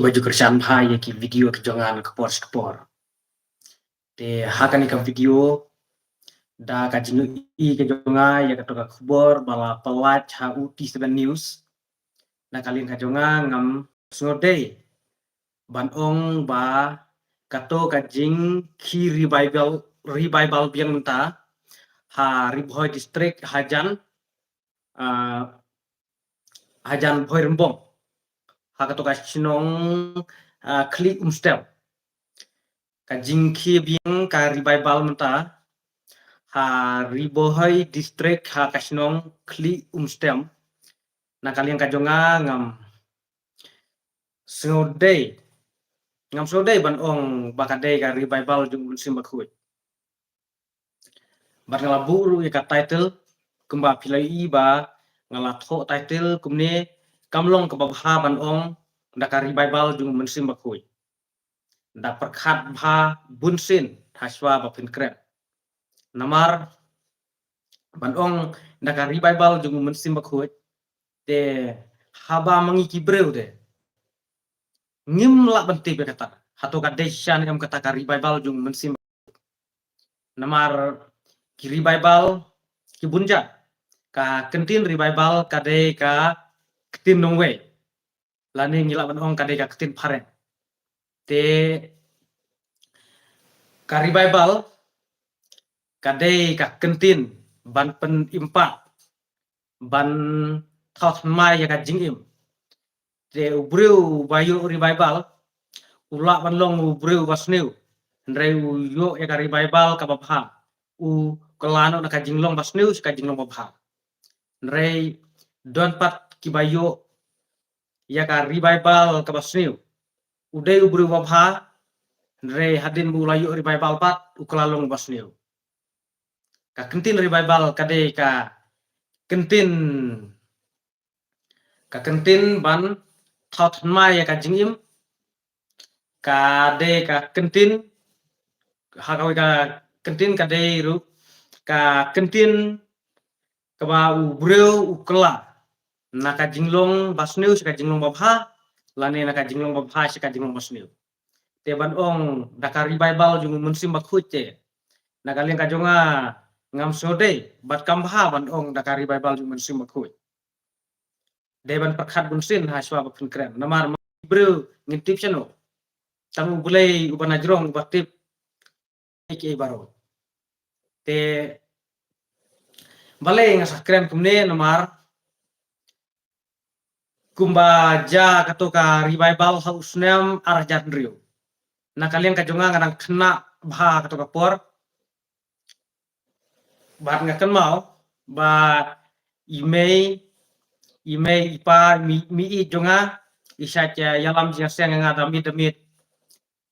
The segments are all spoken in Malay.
Baju kerjaan bahaya ki video kejongan kepor. Te hakan ikan video da kajingu I kejonga ya katoka kubor bala pelat ha uti 7 news. Na kalin kajonga ngam sngode ban ong ba kato kajing ki revival biang menta ha Ribhoi district hajan Bhoi Rembong ha kato kasinong kli umstel kajing ki biang ka revival menta ha Ribhoi district ha kasinong kli umstem na kalian kajonga ngam sngode ban ong bakade ka revival jung sim bakhui bat ngala buru ya ka title kumba pilai ba ngala tho title kumne kamlong ka babha ban ong da ka revival jung sim bakhui da perkhat bha bunsin haswa ba pinkrem namar ban ong da ka revival jung sim bakhui te haba mangi kibreu de ngim la benti be kata hato ka deshan em kata ka revival jung sim namar ki revival ki bunja ka kentin revival kade ka ketin nongwe lani ngila ban ong kade ka ketin pharen te ka revival kade ka kentin ban pen impa ban thot mai ya ka jingim te ubreu bayu revival ula ban long ubreu basneu ndrei yo ya ka revival ka babha u kelano na ka jinglong basneu ka jinglong babha ndrei don pat kibayo ya ka revival ka basneu udai ubreu babha ndrei hadin bulayo revival pat uklalong basneu ka kentin revival kade ka kentin ban thot mai ya ka jingim kade ka kentin hakawi ka kentin kade ru ka kentin kaba ubreu ukla naka jinglong basneu sika jinglong babha lane naka jinglong babha sika jinglong basneu te ban ong daka revival jung munsim bakhuche nakalien kajonga ngam sode bat kambha ban ong daka revival jung munsim bakhui deban perkhat bunsin haswa bakun krem namar breu ngintip chano tamu bulai ubana jrong batip ki baro te balai ngasa krem kumne namar kumbaja katoka revival hausnem arah jadrio na kalian kajonga ngadang kena bha katoka por bat ngakan mau ba email ipa mi I jonga isat ya yalam jingaseng ngada damit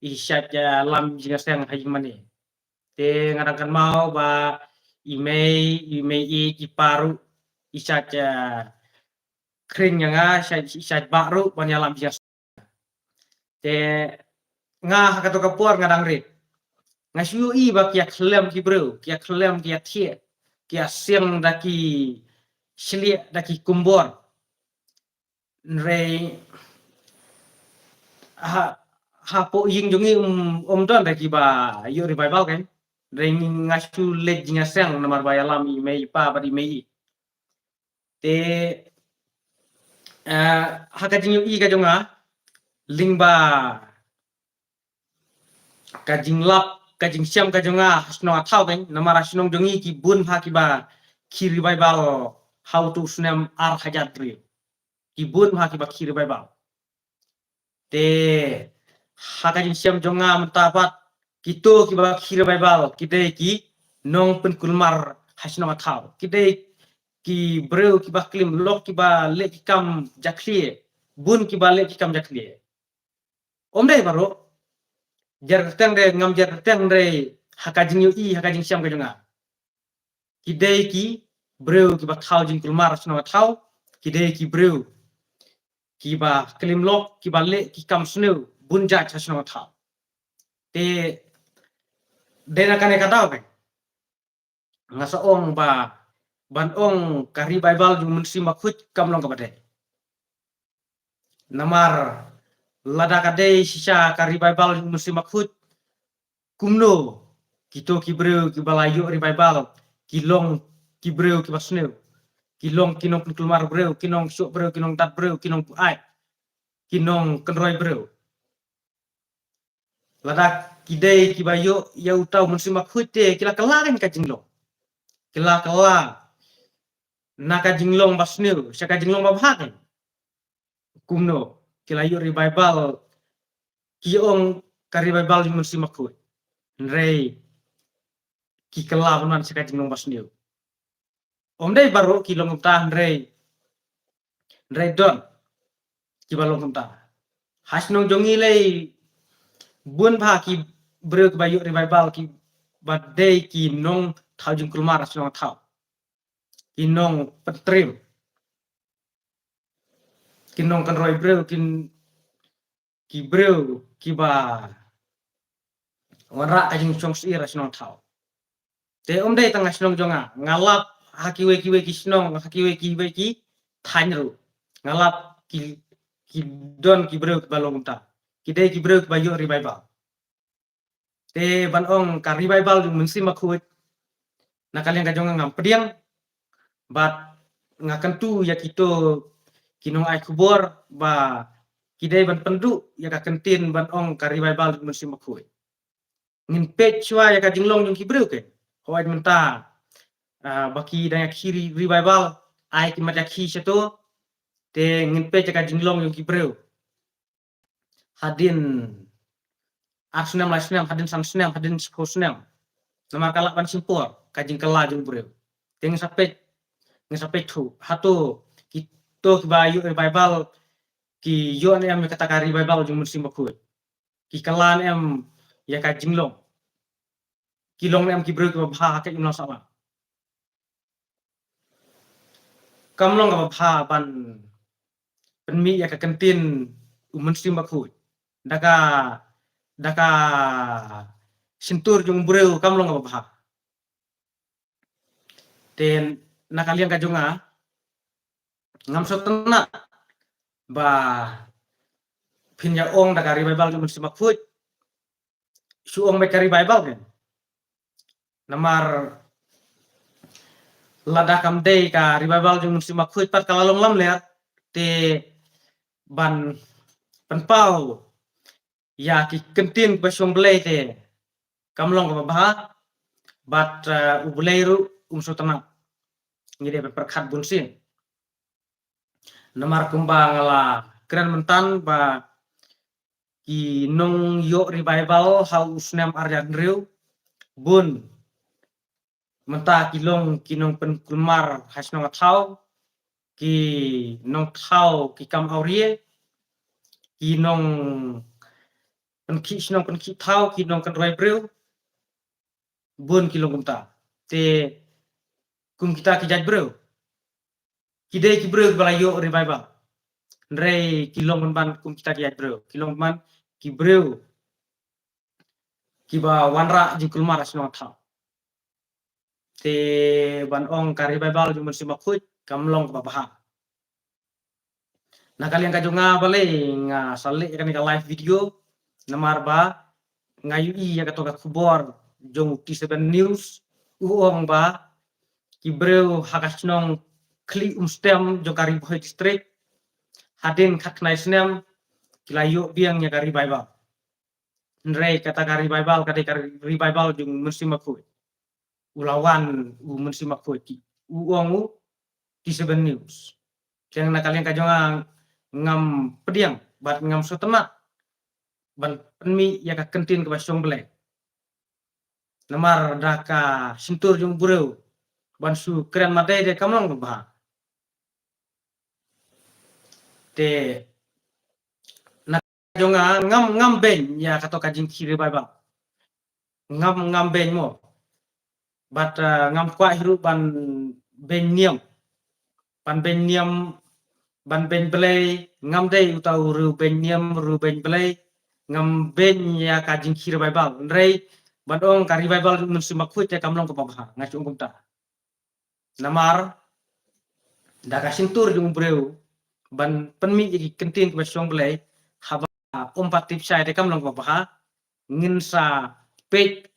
isat ya lam jingaseng hajimani te ngadangkan mau ba email I paru isat ya kring nga isat baru ban yalam jingas te nga katoka por ngadang rit ngasiu I ba kia klem ki bro kia klem kia thie kia siang daki selia daki kumbor nrei ha po ying jongi don daki ba yo revival kan nrei ngasu le jingaseng namar ba yalam email pa ba email te haka jingyu I ka jonga lingba kajing lap kajing siam ka jonga hasno athau kan namar asnong jongi ki bun ha ki ba ki revival how to snem ar hajatri ki bun ha ki ba ki revival te haka jing siam jonga mentapat kito ki ba ki revival kide ki nong pen kulmar hasno athau kide ki breu ki ba klim lok ki ba le ki kam jaklie bun ki ba le ki kam jaklie omde baro jar teng de ngam jar teng de hakajing yu I hakajing siam ka jonga kidei ki breu ki ba thau jing kulmar sno thau kidei ki breu ki ba klim lok ki ba le ki kam sneu bunja chasno thau te dena kane kadau pe ngasa ong ba ban ong ka revival jung munsim bakhut kam long ka bade namar lada kadai sisa ka revival musim makhut kumno kito kibreu kibalayo revival kilong kibreu kibasneu kilong kinong keluar breu kinong syuk breu kinong dat breu kinong ai kinong kenroi breu lada kidai kibayo ya utau musim makhut te kila kelarin ka jinglong kila kela naka jinglong basneu saka jinglong babhaken kumno kila yo revival kiong ka revival musim makhut rei ki kela banan saka jinglong basneu om dei baru kilong utah rei don kibalong kumta hasnong jongi lei bun pha ki breu bayu revival ki badai ki nong thau jung kulmar asnong thau ki nong petrim ki nong kan roi breu ki breu ki ba wara ajing chong sir asnong thau te om dei tang asnong jonga ngalap hakiwe ki snong hakiwe ki thanru ngalap ki don ki breu ki balong kumta ki dei ki breu bayu revival te ban ong ka revival jung musim makhut na kalian ka jonga ngam pediang bat ngakan tu ya kito kinong ai kubor ba kidai ban pendu ya ka kentin ban ong ka revival jung musim makhut ngin pet chwa ya ka jinglong jung ki breu ke hoaj menta baki daya kiri revival ai ki mata ki seto te ngin pet ya ka jinglong jung ki breu hadin arsenam lasnam hadin sansnam hadin skosnam namar kalak ban simpor kajing kala jung breu teng sapet thu hato kito bayu revival ki yon em kata ka revival jung musim makhut ki kalan em ya ka jinglong kilong em ki breu ki bha ka imno sama kamlong ka bha ban penmi ya ka kentin musim makhut daka sintur jung breu kamlong ka bha ten nakalian ka jonga ngam sotna ba pinya ong daka revival jung musim makhut su ong me ka revival kan namar lada kam dei ka revival jung musim makhut pat kalalong lam le te ban penpau ya ki kentin ba song blei te kamlong ka bah bat ubleiru sotna ngide perkhat bunsin namar kumbang la keren mentan ba ki nong yo revival hau usnam aryan reu bun menta kilong kinong pen kulmar hasnong thau ki nong thau ki kam aurie ki nong pen ki thau ki nong kan roi breu bun kilong kumta te kum kita ki jaj breu ki dei ki breu bala yo revival rei kilong ban kum kita ki jaj breu kilong man ki breu ki ba wanra jing kulmar hasnong thau te ban ong ka revival jung musim makhut kamlong ka bah na kalian ka jonga bale nga sale kan ka live video namar ba ngayu i ya ka kubor jong T7 news uong ba ki breu hakasnong kli stem jong kari boy district hadin khaknai snem kilayo biang ya ka revival nrei kata ka revival kata ka revival jung musim makhut ulawan musim makhut ki uong T7 news yang na kalian ka jonga ngam pediang bat ngam sotena ban penmi ya ka kentin ke basong blek namar daka sintur jung bureu ban su keren madai de kamlong ba te na jonga ngam ben ya kato kajing kiri ba ngam ben mo bat ngam kwa hiru ban ben niam ban ben belai ngam dei utau ru ben niam ru ben belai ngam ben ya kajing kiri ba rei ban ong ka revival musim makhut ya kamlong ka bah ngachung kumta namar daka sintur jung breu ban penmi iki kentin ke basong belai haba kompatip saya dekam long baha ngin sa page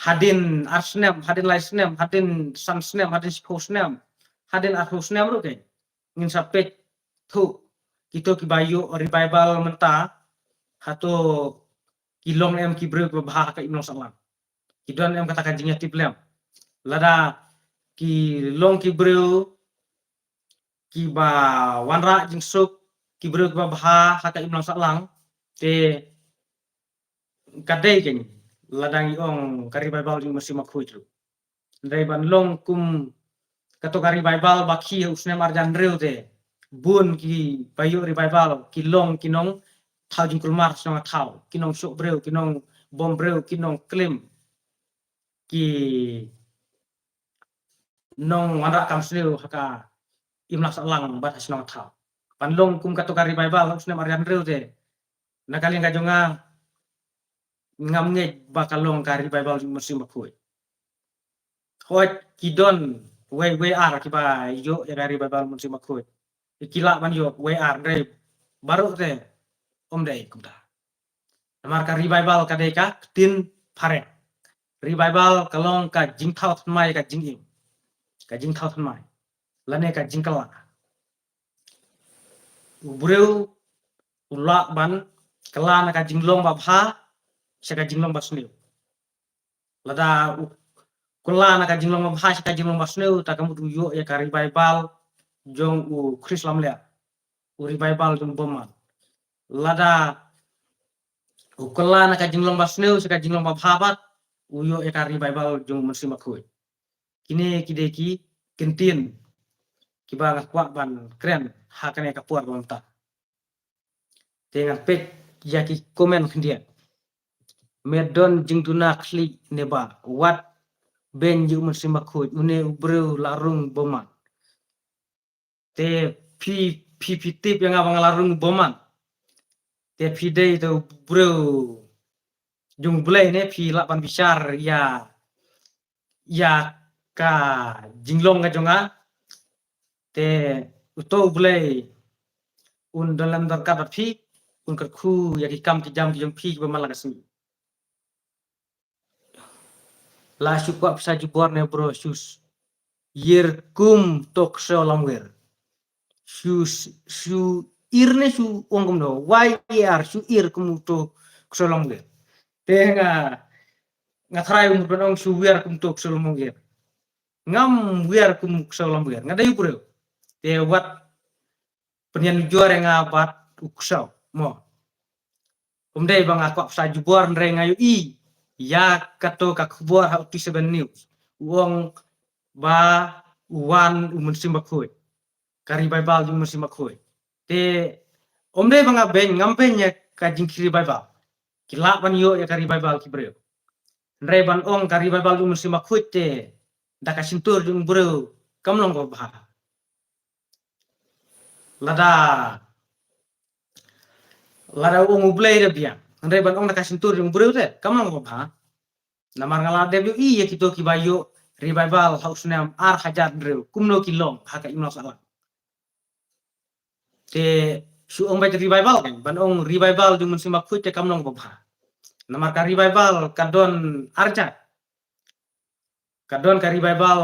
hadin arsnem hadin laisnem hadin sansnem hadin sponsnem hadin arhusnem ro ke ngin sa page thu kito ki bayu revival menta hato kilong em ki breu baha ka imong salam kidon em katakan jingnya tiplem lada ki long ki breu ki ba wanra jing suk ki breu ba baha haka imong salang te kadai ken ladang iong kari bible jing masih makhui tu dai ban long kum kato kari bible bakhi usne marjan reu te bun ki bayu ri bible ki long kinong thau jing kulmar song thau kinong sok breu kinong bom breu kinong klim ki nong wanra kam sleu haka imlak salang bat hasnong thau panlong kum kato kari bible usne marjan reu te nakali ngajonga ngamnge bakalong kari bible jing masih makhui hoi kidon we ar ki ba yo ya kari bible masih makhui ikila man yo we ar re baru te om dai kumda namar kari bible kadai ka tin phare revival kalong ka jing thau thnmai ka jing im ka jing thau thnmai lane ka jing kala ubreu ula ban kala na ka jing long ba pha saka jing long ba sneu lada kula na ka jing long ba pha saka jing long ba sneu ta kamu tu yo ya ka revival jong u krislam le u revival jong boman lada ukala na ka jing long ba sneu saka jing long ba pha bat uyo ya ka revival jong masih makhui kini kideki kentin kiba ngakwa ban kren hakane ka puar bamta dengan pek yaki komen kendian medon jingtuna kli neba wat ben yu masih makhui une ubreu larung boman te pi tip yang abang larung boman te pi dei tu breu jung blai ne pi lapan bisar ya ka jinglong ka jonga te uto blai un dalam darkat pi un kerku ya ki kam ki jam ki jong pi ba malagasni la syukwa psa jubor ne bro sus yer kum tok solongwer su irne su ongum do YR su ir kum tok solongwer te nga try um donong su wer kum tok solongwer ngam wer kum solongwer ngada yu bro te wat penyan juara nga bat uksau mo umdai bang aku psa jubor nre ngayu I ya kato ka khubor ha 7 news uang ba uwan umun simakhui kari bible umun simakhui te omde banga ben ngampenya ka jingkiri bible kila ban yo ya kari bible ki breu nre ban ong kari bible umun simakhui te daka sintur jung breu kamlong ko bah lada ong ublai de biang nre ban ong daka sintur jung breu te kamlong ko bah namar ngala WI ya kito ki bayo revival hausnam ar hajar dreu kumno kilong haka imno salah te su ong baca revival kan ban ong revival jung simak put te kamnong bobha namar ka revival kadon arja kadon ka revival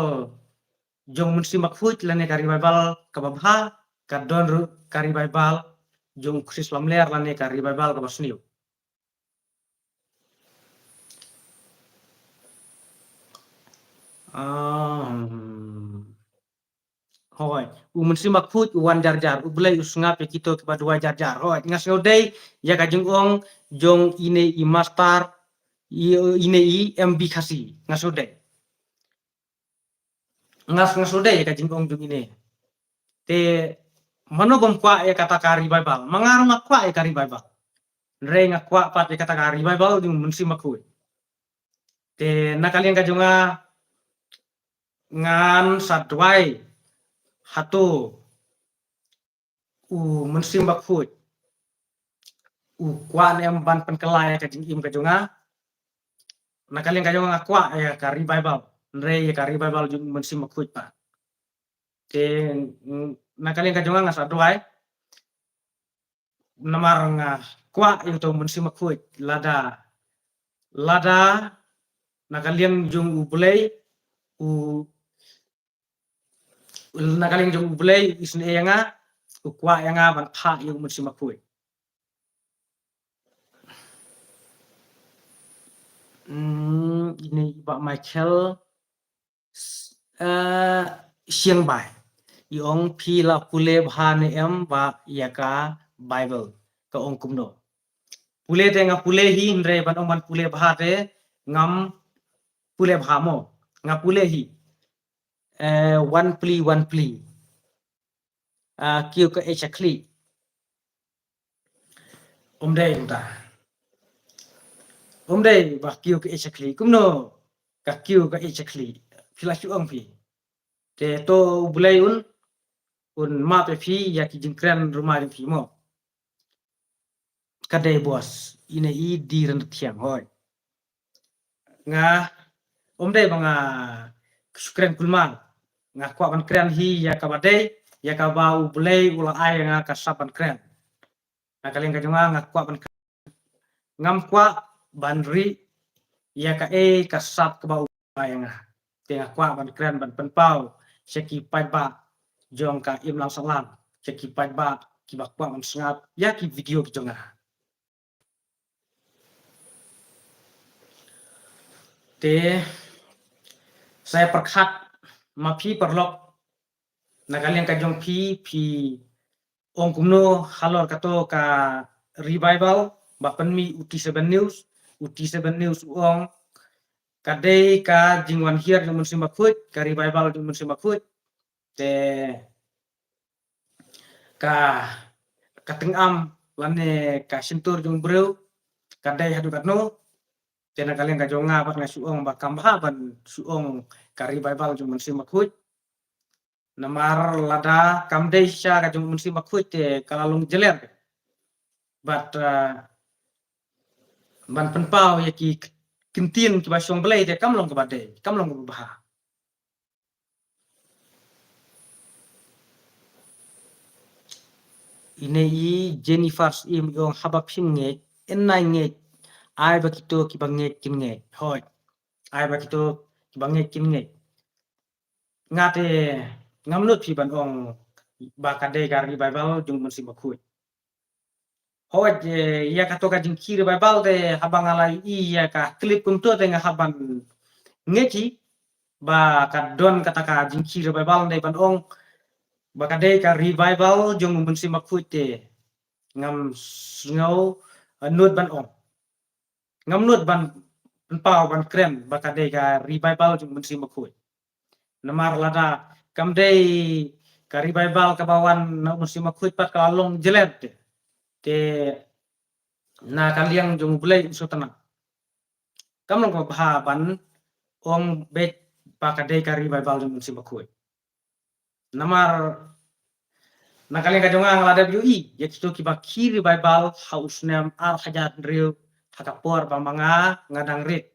jung simak put lane ka revival ka babha kadon ka revival jung krislam ler lane ka revival ka basniu hoi umun simak put uwan jar ublai usngap ya kito kepa dua jar hoi ngas ngodai ya kajung ong jong ine I master ine I MB khasi ngas ngodai ya kajung ong jong ine te mano bom kwa ya kata kari bible mangar makwa ya kari bible re ngakwa pat ya kata kari bible jong mun simak put te nakalian kajunga ngan sadwai hatu mensim bakfut kwan em ban penkelai ka jing im ka jonga nakalian ka jonga kwa ya ka revival nre ya ka revival jung mensim bakfut pa te nakalian ka jonga ngasa doai namar nga kwa itu mensi makuit lada nakaliang jung ubulay u nakaliang jung ubulay isne yanga kwa yanga ban pha yung mensi makuit. Ini Pak Michael siang bai yong phi la pule bhan em ba yaka Bible ka ong kumno pule te nga pule hi ndre ban ong ban pule bha te ngam pule bha mo nga pule hi one plea kêu ka echakli omdai ba kêu ka echakli kumno ka kêu ka echakli phila chu ong phi te to bulai un ma pe phi ya ki jingkran rumah phi mo kadai bos ine I di ran thiang hoi nga omdai banga sukren kulman nga kwa ban kran hi ya ka badai ya ka bau bulai ulang ai nga ka saban kran na kaleng ka jonga nga kwa ban ngam kwa banri ya ka ka sap ka bau ai nga te nga kwa ban kran ban penpau seki pai ba jong ka im lang salam seki pai ba ki ba kwa ban sngap ya ki video ki jonga te saya perkhat ma phi perlok nakaliang ka jong phi ong kumno halor kato ka revival ba penmi UT7 news ong kadai ka jingwan hiar jong musim bakut ka revival jong musim bakut te ka katengam lane ka sintur jong breu kadai hadu katno tena kalian ka jonga bat nga suong ba kambha ban suong ka revival jong musim bakut namar lada kamdei sha ka jong musim bakut te kalalung jeler but ban penpau ya ki kintin ki basong belai te kamlong ka bade kamlong ka bah ine I Jennifer im yong habap nge enai nge ai ba kito ki bange kin nge hoi ai ba kito ki bange kin nge ngate ngamlut phi ban ong ba kadai ka revival jong musim bakut hoi ya kato ka jing kiri Bible te habang alai iya ka klip kumto te nga haban ngeki ba kadon kata ka jing kiri Bible te ban ong ba kadai ka revival jong musim bakut te ngam ngau nut ban ong ngam nut ban pau ban krem ba kadai ka revival jong musim bakut namar lada kamdei ka revival ka bawan na musim bakut pat ka long jelet te na kaliang jong bulai sutana kamlong ko bha ban ong bet pa kadai ka revival jong musim bakut namar na kaliang ka jonga ngala WI ya kito ki ba ki revival haus nem ar hajat real hakapor ba manga ngadang rit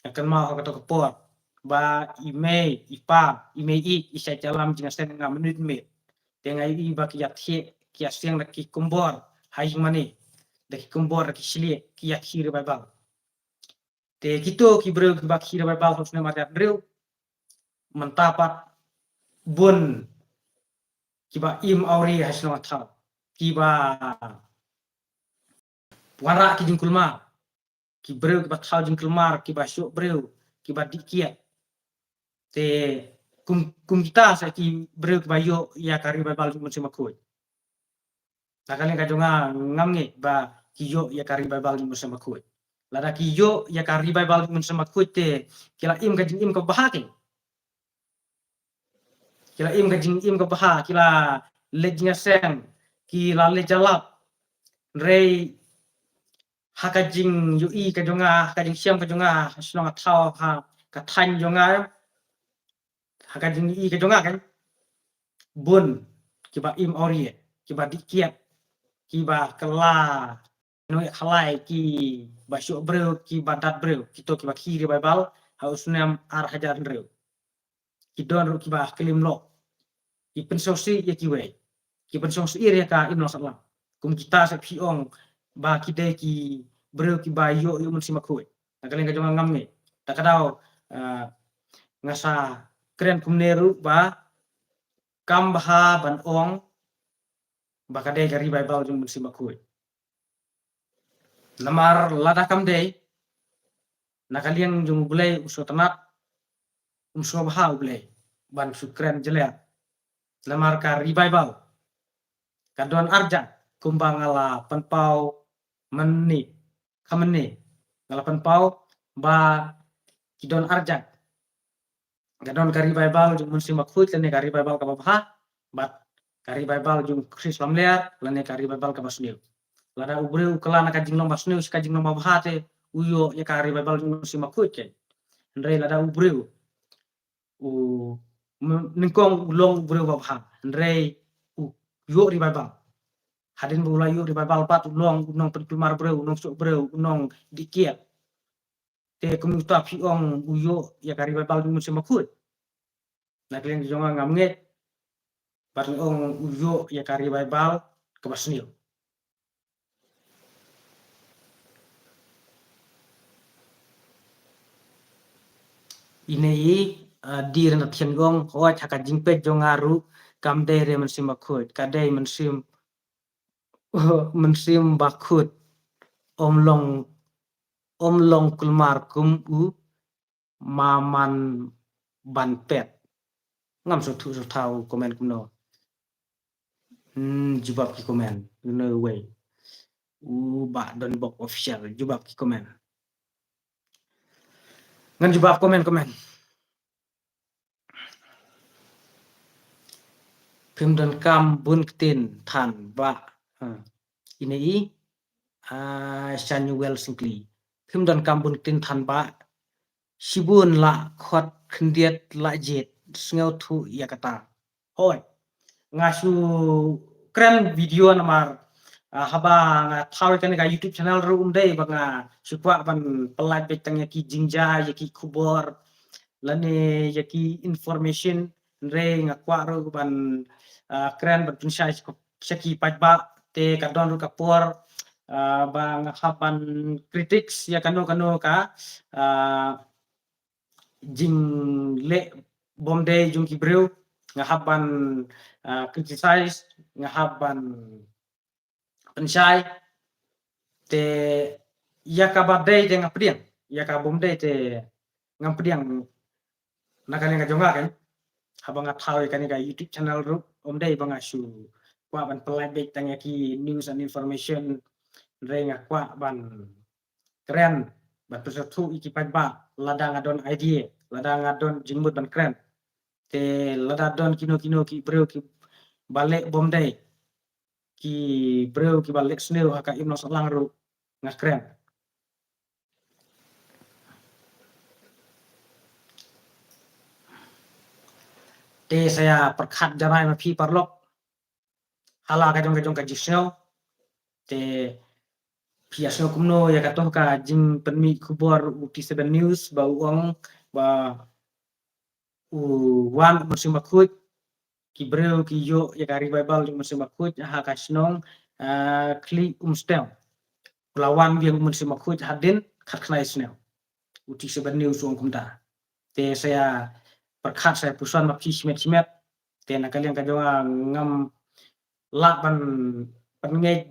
akan mau ka kapor ba ipa I isa jalam jinga sen nga menit me tenga I ba ki ya siang na ki kumbor hai mani da ki kumbor ki silie ki ya ki revival te kito ki breu ki ba ki revival haus nem ar breu mentapat bun kiba im auri hasno athal kiba wara ki jing kulma ki breu kiba thal jing kulmar kiba syuk breu kiba dikia te kum kita sa ki breu kiba yo ya kari babal musim makut nakali ka jonga ngamnge ba ki yo ya kari babal musim makut lada ki yo ya kari babal musim makut te kila im ka jing im ka bahake kila im ka jing im ka baha kila lejnya sen kila lejalap rei hakajing UI ka jonga hakajing siam ka jonga hasnong athau ha ka than jonga hakajing UI ka jonga kan bun kiba im orie kiba dikiat kiba kela no halai ki basyo breu ki badat breu kito kiba kiri babal hausnam ar hajar breu kidon ru kiba kelim lo ki pensosi ya kiwe ki pensosi ir ya ka im lo salam kum kita sa piong ba kide ki breu ki ba yo mun si makoi nakalen ka jonga ngamnge takadao ngasa kren kumneru ba kam baha ban ong ba kade kari bible jung mun si makoi namar lada kam de nakaliang jung bulai uso tanak uso baha bulai ban sukren jelea namar ka revival kadon arja kumbang ala penpau menni kamene ngala penpau ba kidon arja gadon kari bible jung mun si makut lene kari bible ka baha bat kari bible jung kris lamlea lene kari bible ka basniu lada ubreu kelana ka jinglong basniu ska jinglong baha te uyo ya kari bible jung mun si makut ke ndre lada ubreu u ningkong ulong ubreu baha ndre yo ri bible hadin bula yo ri bible pat ulong unong pentumar breu unong sok breu unong dikia te kumuta piong uyo ya kari bible jung mun si makut na kalian jonga ngamnge bat ong uyo ya kari bible ke basniu inei dir na thian gong hoa chaka jingpe jongaru kamde re mun sim bakut kadai mun sim bakut om long kulmar kum u maman ban pet ngam so thu so thau comment kumno jubab ki comment no way u ba don bok official jubab ki comment ngan jubab comment phim don kam bun tin than ba inei Samuel Singli phim don kam bun tin than ba sibun la khot khndiet la jet sngau thu yakata hoi ngasu keren video namar haba nga thau kan ga YouTube channel ru dei banga supwa ban pelat betang ki jingja ki kubor lane ki information re nga kwa ru ban keren ban tunshai saki pajba te kadon ru kapor bang haban critics ya kano ka jing le bomde jung ki breu nga haban criticize nga haban pensyai te yakabadai te ngapriang yakabomde te ngapriang nakale nga jonga kan habang thau kan ga YouTube channel ru omde banga su kwa ban pelai bek tanya ki news and information re nga kwa ban keren ban pesertu iki ba ladang adon idea ladang adon jingmut ban keren te ladadon kino ki breu ki balik bomde ki breu ki balik sneu haka imno salang ru nga keren te saya perkhat janai ma phi parlok hala ka jong ka jisno te piasno kumno ya katoh ka jing penmi kubor UT7 news ba uang ba wan musim makut ki breu ki yo ya kari bible jing musim makut ha ka snong kli umstel lawan biang musim makut hadin khat khnai snel UT7 news uang kumta te saya perkhat saya pusan ma phi simet te nakalian ka jonga ngam lak ban pengej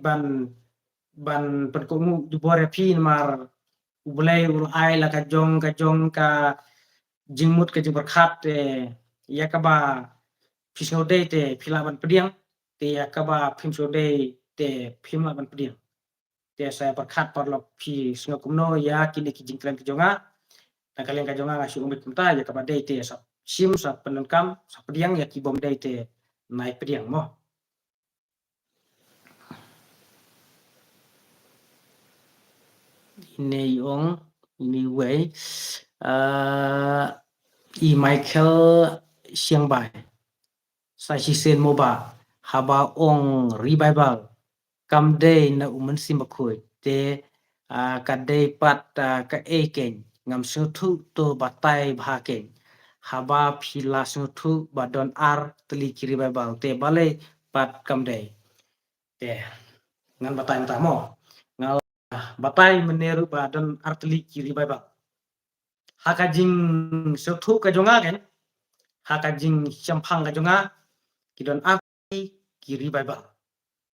ban perkumu dibore phi mar ubulai ur ai la ka jong ka jingmut ka jing berkhat te yakaba pisode te philaban pediang te yakaba phimsode te phimlaban pediang te saya berkhat parlok phi sngokumno ya kini ki jingklan ka jonga nakalian ka jonga ngasu umit kumta yakaba dei te sim sa penenkam sa pediang ya ki bom dei te naik pediang mo ini ong ini way i Michael siang bai sa si sen moba haba ong revival kam day na uman simakoi te ka day pat ka eken ngam sutu to batai bhaken haba phila sutu badon ar teli kiri revival te balai pat kam day te ngan batai ta mo batai meneru badan arteli kiri bai ba hakajing sothu ka jonga kan hakajing champang ka jonga kidon arteli kiri bai ba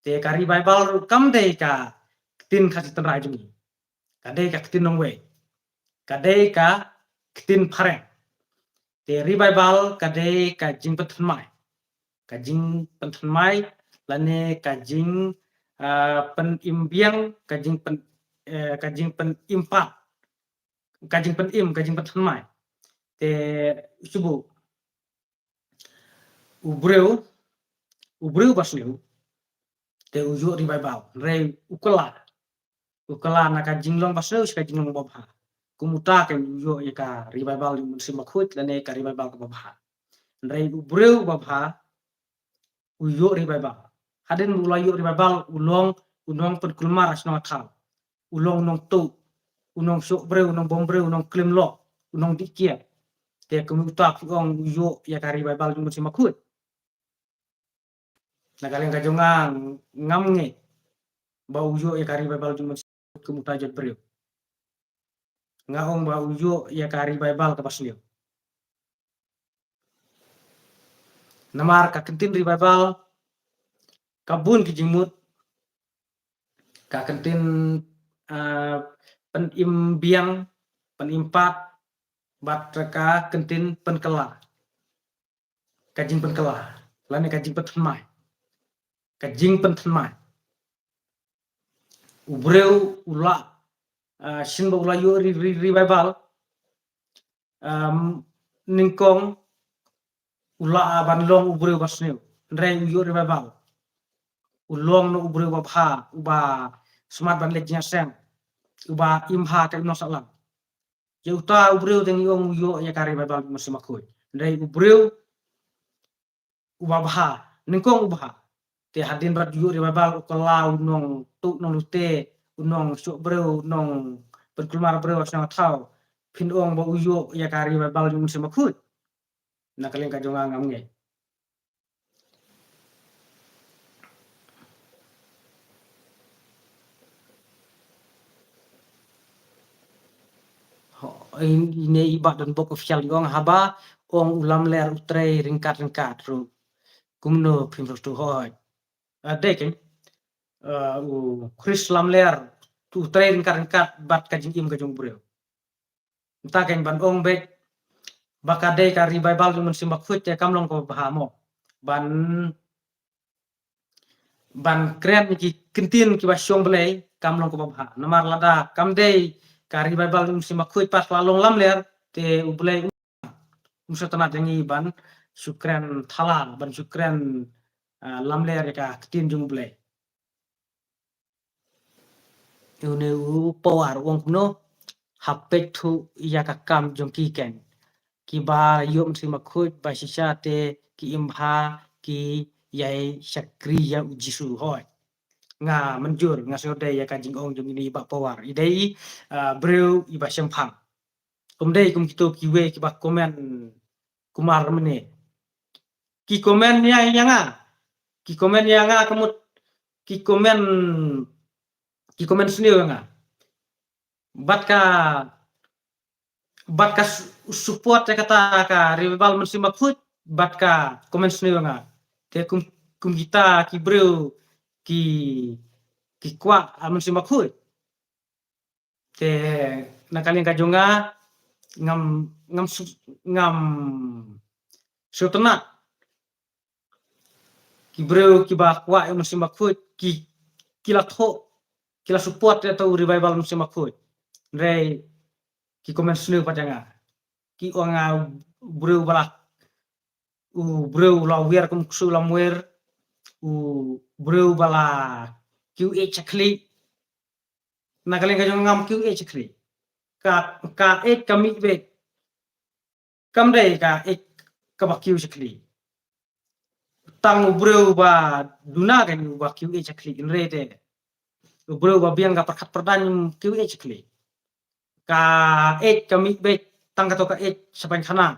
te kari bai ba kam de ka tin khati tan rai jungi kade ka tin nong we kade ka tin phareng te ri bai bal kade ka jing pathan mai ka jing pathan mai lane ka jing pen imbiang ka jing pen impa ka jing pen im ka jing pathan mai te subu ubreu basliu te ujo ri bai bal re ukala na ka jing long basliu ka jing long babha kumuta ke ujo ka ri bai bal mun sim khut lane ka ri bai bal ka babha re ubreu babha uyo ri bai bal haden ulayo ri bai bal unong pen kulmar asno thal ulong nong tu unong sok breu unong bom breu unong klim lo unong dikia te kumuta ong uyo ya ka ri bai bal mun sim khut na kaleng ka jonga ngamnge ba uyo ya ka ri bai bal mun kumuta jot breu ngaong ba uyo ya ka ri bai bal ka paslio namar ka kentin ri bai bal kabun ki jingmut ka kentin pen imbiang pen impat bat ka kentin pen kela kajing pen kela lane kajing pen tmai kajing pen tmai ubreu ula sin ba ula yo ri bai bal ningkong ula ban long ubreu basneu re yo ri bai bal ulong no ubreu ba pha uba smart ban lejnya sen uba imha ka no salam je uta ubreu teng yong yo ya kari bai bal musim akoi re ubreu uba bha ningkong uba te hadin rat yo ri bai bal ukala unong tu nong lute unong sok breu nong perkulmar breu asna thau phin ong ba uyo ya kari bai bal musim akoi na kaleng ka jonga ngamnge ini iba dan bok official yong haba ong ulam ler utre ringkat ru kumno phimros tu hoi dekin u Chris lam ler tu utre ringkat bat ka jing im ka jong breu ta ken ban ong bek bakade ka ri bible mun sim bakfut ya kam long ko bahamo ban kren ki kentin ki basyong belai kam long ko babha namar lada kam dei ka ri bible mun sim bakfut pas lalong lam ler te ublai musa tanat yangi ban sukren thalang ban sukren lam ler ka kentin jong belai une u powar wong kuno hapek thu ya ka kam jong ki ken ki ba yom si makhut ba sisa te ki imha ki yai sakri ya ujisu hoi nga menjur nga so de ya ka jing ong jong ini ba powar idei breu iba sempang dei kum kito ki we ki ba komen kumar mene ki komen ya nga ki komen ya nga kemut ki komen sini nga bat ka support ya kata ka rival musim makfut bat ka komen sini nga te kum kita ki breu ki kwa musim makfut te nakaleng ka jonga ngam sutena ki breu ki ba kwa musim makfut kila support atau revival musim makfut re ki komen sini pajanga ki onga breu bala breu la wer kum su la wer breu bala QA chakli nakaleng ka jong ngam QA chakli ka ek kami be kam dai ka ek ka ba QA chakli tang breu ba duna kan ba QA chakli re te breu ba biang ka perkat perdan QA chakli ka ek kami be tang ka to ka ek sapan khana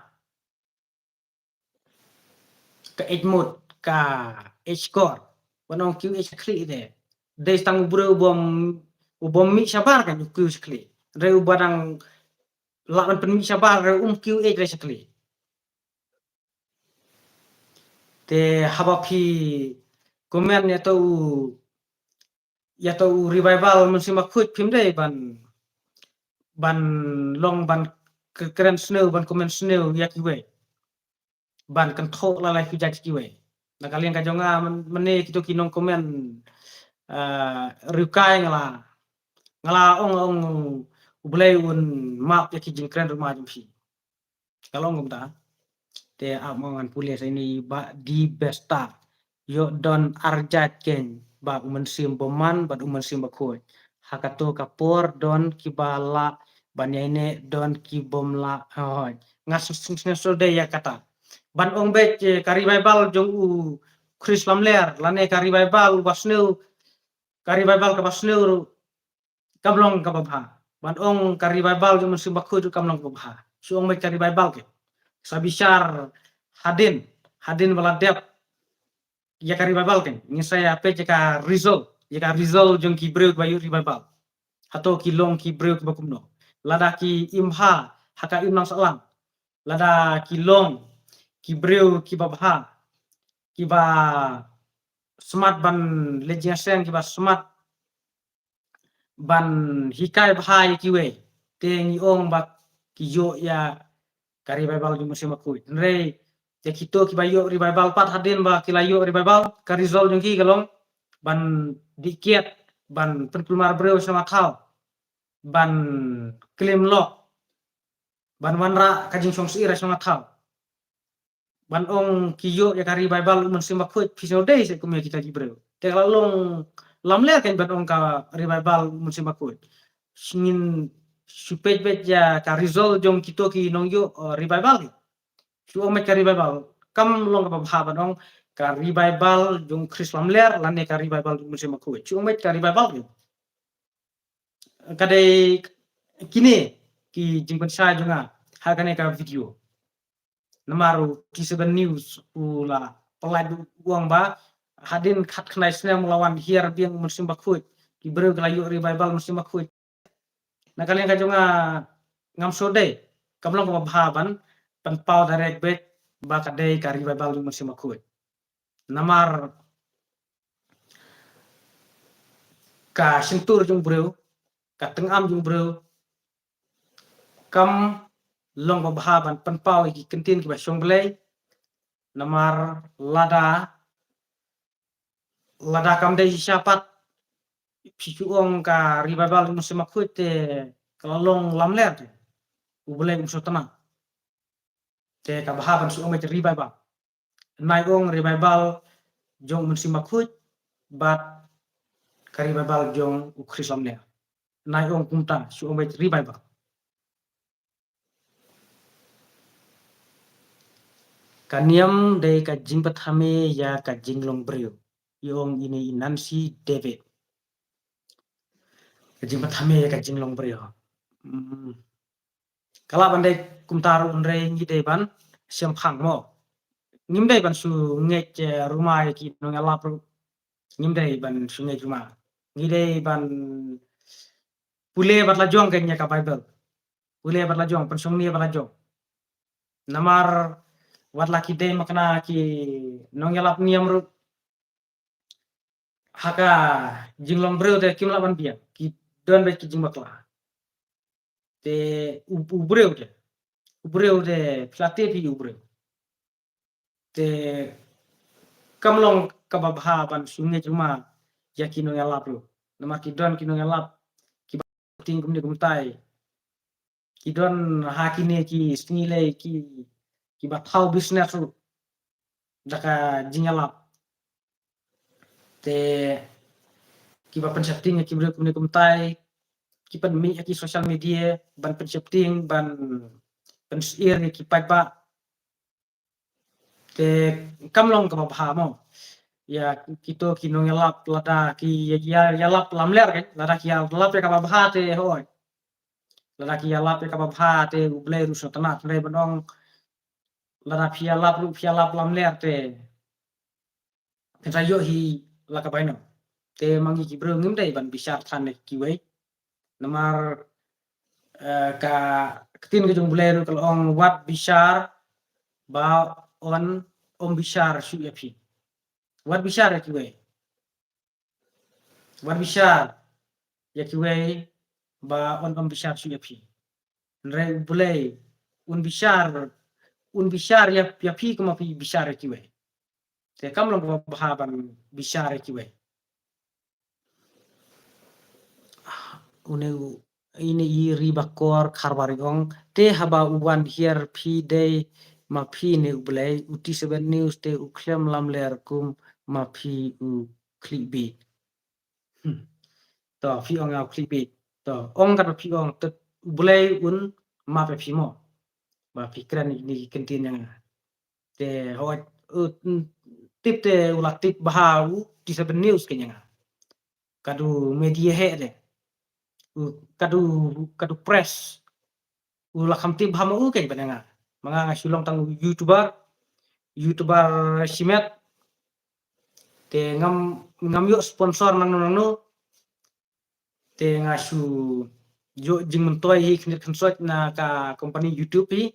ka ek mode ka score wanong QA chakli de stang breu bom ubom mi sabar kan kiu sekali re ubadang lawan pen mi sabar re kiu re sekali te haba phi komen ya tau revival musim khut phim dei ban long ban keren snow ban komen snow ya kiwe ban kan tho la lai fi jak kiwe na kalian ka jonga mene kito kinong komen rukai ngala ong ublay un map ya ki jing keren rumah jumpi kalau ngom ta te amongan pulis ini ba di besta yo don arja ken ba umen sim boman ba umen sim bakoy hakato kapor don kibala banyaine don kibomla hoy ngasus de ya kata ban ong be kari bible jong u Chris lamler lane kari bible basneu kari bible ka basneu kamlong ka babha ban ong kari bible jong sim bakoy kamlong ka babha su ong be kari bible ke sabishar hadin baladep ya kari bible kan ni saya pe ka result jong ki breu bayu bible hato ki long ki breu ki bakumno lada ki imha haka imnang salang lada ki long ki breu ki babha ki ba smart ban legislation ki ba smart ban hikai bahai ki we tengi ong ba ki yo ya kari bible jong musim akui re ya kito ki bayo revival pat hadin ba kilayo revival ka result jong ki galong ban dikiat ban penkulmar breu sama thau ban claim lock ban wanra kajing song sira sama thau ban ong kiyo ya kari bible mun sim khut piso dei se kumya kita ki breu te long lamle kan ban ong ka revival mun sim khut singin supet ya ka result jong kito ki nong yo revival su ong ka revival kam long ka bhaban ong ka revival jong Chris lamler lane ka revival mun sim khut su ong ka revival kadai kini ki jingkon sa junga hakane ka video namaru T7 news ula pelai uang ba hadin khat khnai sne melawan hiar biang musim bakhut ki breu kalayu revival musim bakhut na kalian ka junga ngam sode kamlong ka bhaban pan pau direct bet ba kadai ka revival musim bakhut namar ka sintur jung breu ka tengam jung breu kam long ba bhaban pan pau ki kentin ki ba song blai namar lada kam dei siapat pisuong ka revival musim makhut te kalong lamler te ubule musuh tenang te ka bahaban su ong revival nai ong revival jong musim makhut bat ka revival jong ukris lamler nai ong kumta su ong revival kaniam de ka jingpat hame ya ka jinglong breu yong ini Nancy David ka jingpat hame ya ka jinglong breu kala bandai kumtaru unre ngi de ban siam phang mo ngimdai ban su ngek rumah ki no ngala pro ngimdai ban su ngek rumah ngidai ban pule batla jong kayaknya ka bible pule batla jong pensong ni batla jong namar watla ki dei makna ki no ngala niam ru haka jinglong breu de kim laban biang ki don be ki jingmakla te ubreu de plate pi ubreu te kamlong kababha ban sunge cuma yakino ngalap lo nama kidon kino ngalap ki ting kumni kumtai kidon hakine ki snile ki bathau business ru daka jingalap te ki ba pensetting ki bre kumni kumtai ki pan mi ki social media ban pensetting ban pensir ki pa te kamlong kababha mo ya kito kino ngelap lada ki ya lap lamler kan lada ki lap ya kababha te hoy lada ki lap ya kababha te uble ruso tanat re benong lada pia lap lamler te kata yo hi la ka baino te mangi ki bro ngim dai ban bisar than ki we Namar ka ketin ke jong buleru kalau ong wat bishar ba on om bishar shu yapi. Wat bishar ya kiwe. Wat bishar ya kiwe ba on om bishar shu yapi. Nre bulay un bishar ya pi kuma pi bishar ya kiwe. Te kam long bahaban bishar ya kiwe. Une ini i ribakor karbarigong te haba uwan hier pi day ma pi ne ublay uti seben news te uklem lam ler kum ma pi u clickbait. To pi ong au clickbait. To ong kat pi ong te ublay un ma pe pi mo. Ba pikiran ni kentin yang te hoat tip te ulah tip bahau di seben news kenyang. Kadu media he de. Kadu press ulah kamti bahama uke benanga manga sulong tang youtuber simet te ngam yo sponsor nang te ngasu yo jing mentoy hi konsot na ka company YouTube hi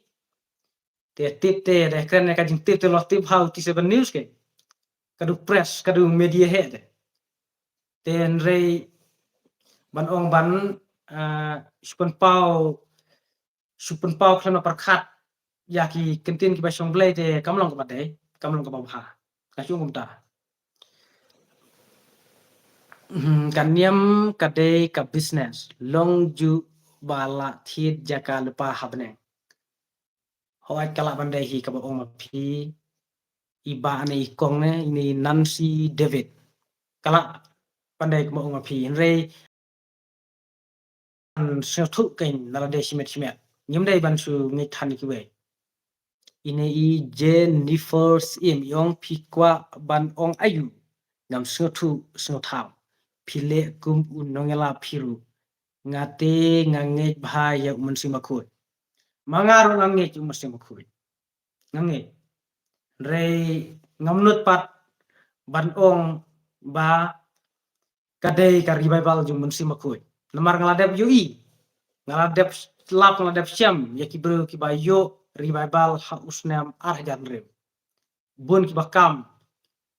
te tip te de kren ka jing tip te lo tip how ti 7 news ke kadu press kadu media he de ten rei ban ong ban supun pau klana perkhat yaki kentin ki basong blay te kamlong ka batay kamlong ka babha kasung kumta kanyam kadai ka business long ju bala thiet jaka lupa habne hoat kala bandai hi ka ba ong pi iba ne ikong ne ini Nancy David kala pandai ka ong pi re se thu kain nala de simet nyim dai ban su ngi than ki we ini i Jennifer im yong pi kwa ban ong ayu ngam se thu se thao pile kum unongela phiru ngate ngange bahaya umunsi makut mangaro ngange umunsi makut ngange re ngamnut pat ban ong ba kadai ka revival jung munsi makut namar ngaladep yui ngaladep lap ngaladep syam yaki bro ki bayo revival ha usnam arjan re bun ki bakam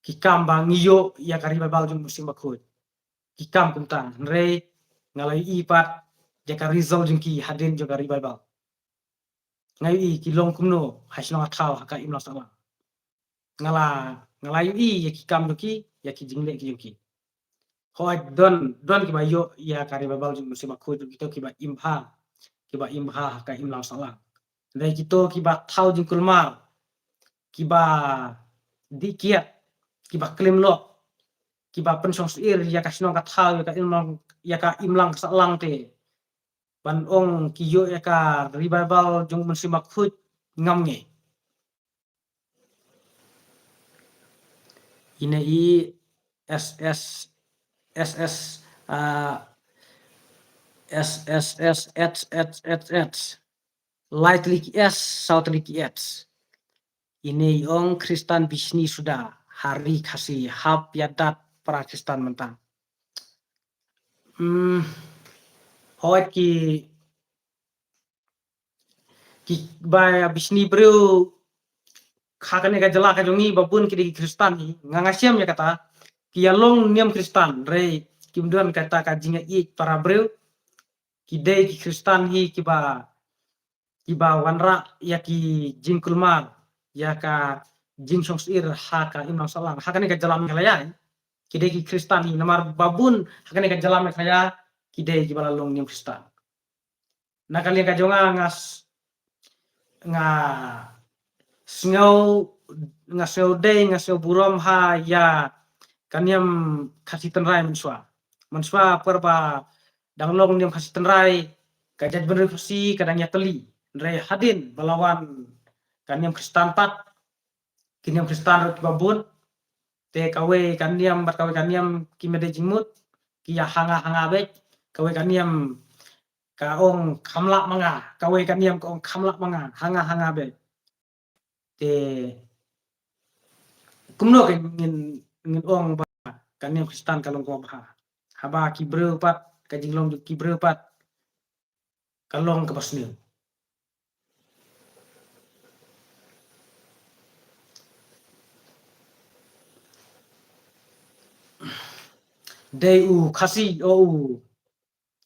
ki kam ba ngiyo ya ka revival jung munsi makut ki kam kumta re ngalai ipat jaka result jung ki hadin juga revival ngai i ki long kumno hasno athau haka imla sama ngalai i ya ki kam ki ya ki jingle ki yuki hoi don ki ba yo ya ka revival jung musim aku kita ki ba imha haka imla sama dai kito ki ba thau jung kulmar ki ba dikiat ki ba klim lo ki ba pensong sir ya ka sino ka thau ya ka imlang salang te ban ong ki yo ya ka revival jung musim aku ngam nge ina i SS lightly S southly S ini ong Kristen bisnis sudah hari kasih hap yadat Pakistan mentang hoat ki ba bisni bro khakane ka jala ka jongi babun ki di Kristen ni ngangasiam ya kata ki yalong niam Kristen re kimduan kata ka jinga i para bro ki dei ki Kristen hi ki ba wanra ya ki jingkulmar ya ka jing songsir haka imam salang hakane ka jalam khalaya ki dei ki Kristen hi namar babun hakane ka jalam khalaya ki dei ki bala long niam Kristen nakali ka jonga nga sngau dei nga sngau burom ha ya kaniam kasih tenrai menswa perba danglong niam kasih tenrai kajat bener si kadang ya teli re hadin balawan kaniam Kristen pat kiniam Kristen rut babun te kawe kaniam bat kawe kaniam kimede jingmut ki ya hanga bet kawe kaniam ka ong kamla manga kawe kaniam ka ong kamla manga hanga bet te kumno ke ngin ong ba kaniam Kristen kalong ko ba haba ki breu pat ka jinglong ki breu pat kalong ke basnil. Deu khasi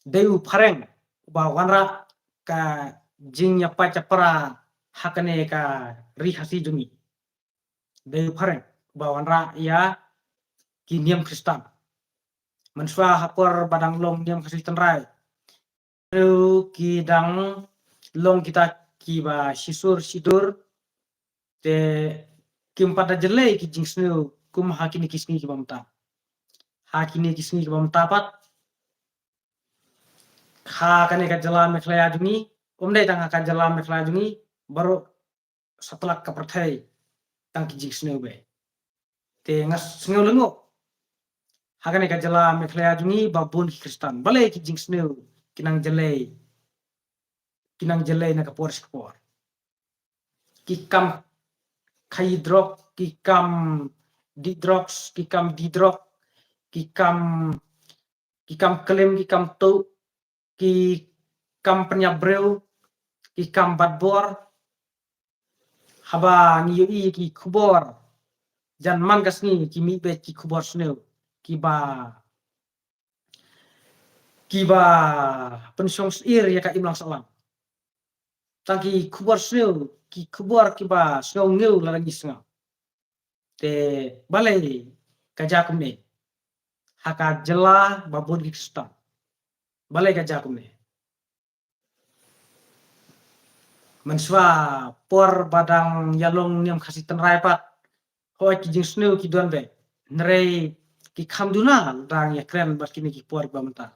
deu pareng ba wanra ka jing ya pachapara hakane ka ri hasi jungi. Deu pareng ba wanra ya kiniam Kristen. Menswa hapor badang long niam Kristen rai. Deu kidang long kita kiba sisur sidur te kim pada jelai ki jing sneu kum hakini kisni ki bamta. Hakini kisni ki bamta pat ha kane ka jalan meklaya jungi umdai tang akan jalan meklaya jungi baru setelah kepertai tang ki jing sneu be. Te ngas sneu lengo hakane ka jalan meklaya jungi babun ki Kristen. Balai ki jing sneu kinang jelai na kapor skapor. Kikam kaidrok kikam didroks kikam didrok kikam kelem kikam tu kikam penyabreu kikam badbor haba ngiyo ki kubor jan mangas ni kimi be ki kubor sneu kiba pensong ir ya ka imlang salam tangki kubor sneu ki kubor kiba sneu ngeu lagi sneu te balai kajakum ne haka jela babun ki Kristen. Balai kajakum ne menswa por badang yalong niam khasi tenrai pat hoi ki jing sneu ki duan be nerei ki khamduna dang ya kren bat kini ki por bamta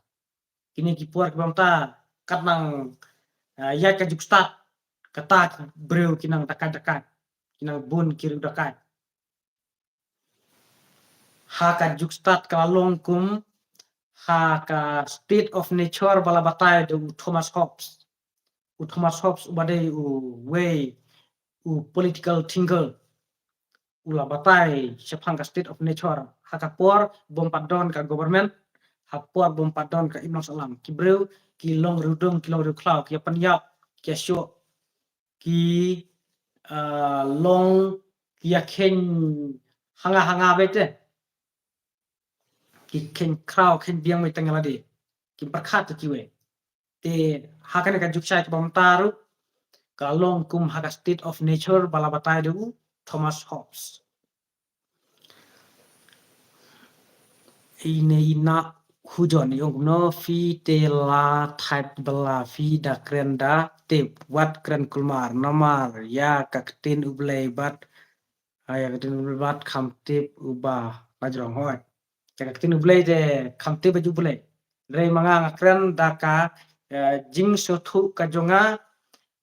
kini ki por bamta katnang ya ka jukstat kata breu kinang dekat kinang bun kiri dekat haka jukstat kalalong kum haka state of nature bala batai de Thomas Hobbes ubadai way political thinker ula batai sepang ka state of nature haka por bom padon ka government hapor bom padon ka imam salam kibreu ki long rudung ki long ruklau ki panyap ki asyo ki long ki ken hanga bete ki ken krau ken biang mai tangalade ki berkat ki we te hakane ka juksai ki bamtaru kalong kum haka state of nature bala batai du Thomas Hobbes. Ina hujon yung no fi te la type bala fi da krenda te wat kren kulmar namar ya kaktin ublay bat ya kaktin ublay bat kamtip ubah lajrong hoy ya kaktin ublay de kamtip baju ublay rei mga kren daka jing sotu kajonga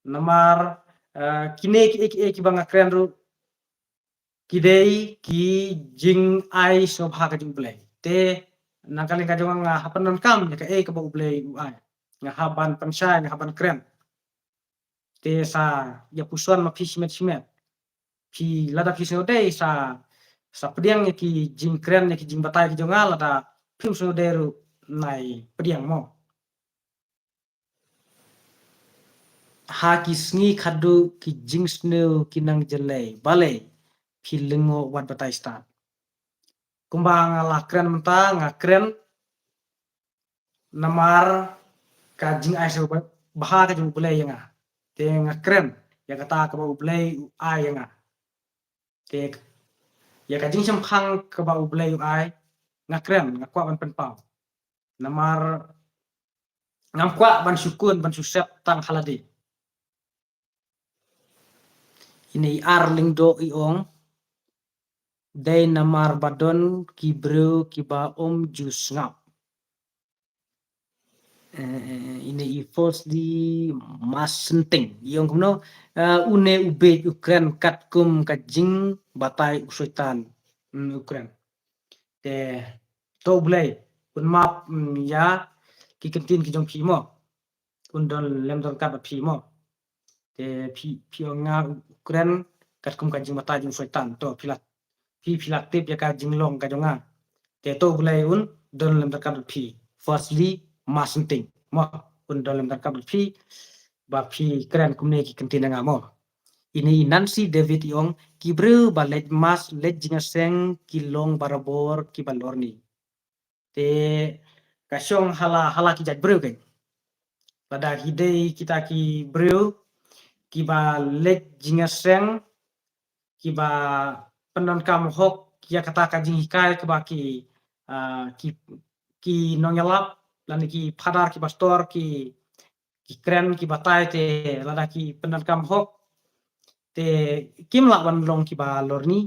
namar kine ki banga kren ru kidei ki jing ai sobha ka ublay te nangkaling kajonga nga hapan kam ka ka ba ublay uai nga haban pansay nga haban kren te sa ya pusuan ma simet pi lada pisno dei sa pediang ki jing kren ki jing batai ki jonga lada pim so deru nai pediang mo ha ki sngi khadu ki jing sneu kinang jelai balai pi lengo wat batai sta kumbang la kren menta nga kren namar ka jing ai so baha ka jing bulai yanga te nga kren ya kata ka ba bulai ai yanga te ya ka jing sampang ka ba bulai ai nga kren nga kwa ban penpau namar ngam kwa ban sukun ban susep tang haladi ini arling do iong dai namar badon ki breu ki ba jus ngap ini falsely mas senting yung kuno une ube Ukraine kat kum kajing batai usutan Ukraine te to blay un map ya ki kentin ki jong phi mo un don lem don kat phi mo te phi nga Ukraine kat kum kajing batai usutan to philat tip ya ka jinglong ka jonga te to blay un don lem don kat phi firstly masenting mo pun dalam tangkap phi keren kumne ki kentina ngamo ini Nancy David yong kibreu balet mas let jingaseng kilong barabor ki balorni te kasyong hala ki jat breu kan pada hidei kita ki breu ki ba let jingaseng ki ba penon kam hok ya kata ka jing hikai ki ba ki nongelap lan ki padar ki pastor ki keren ki batai te lada ki penon kam hok te kim lak wan long ki ba lorni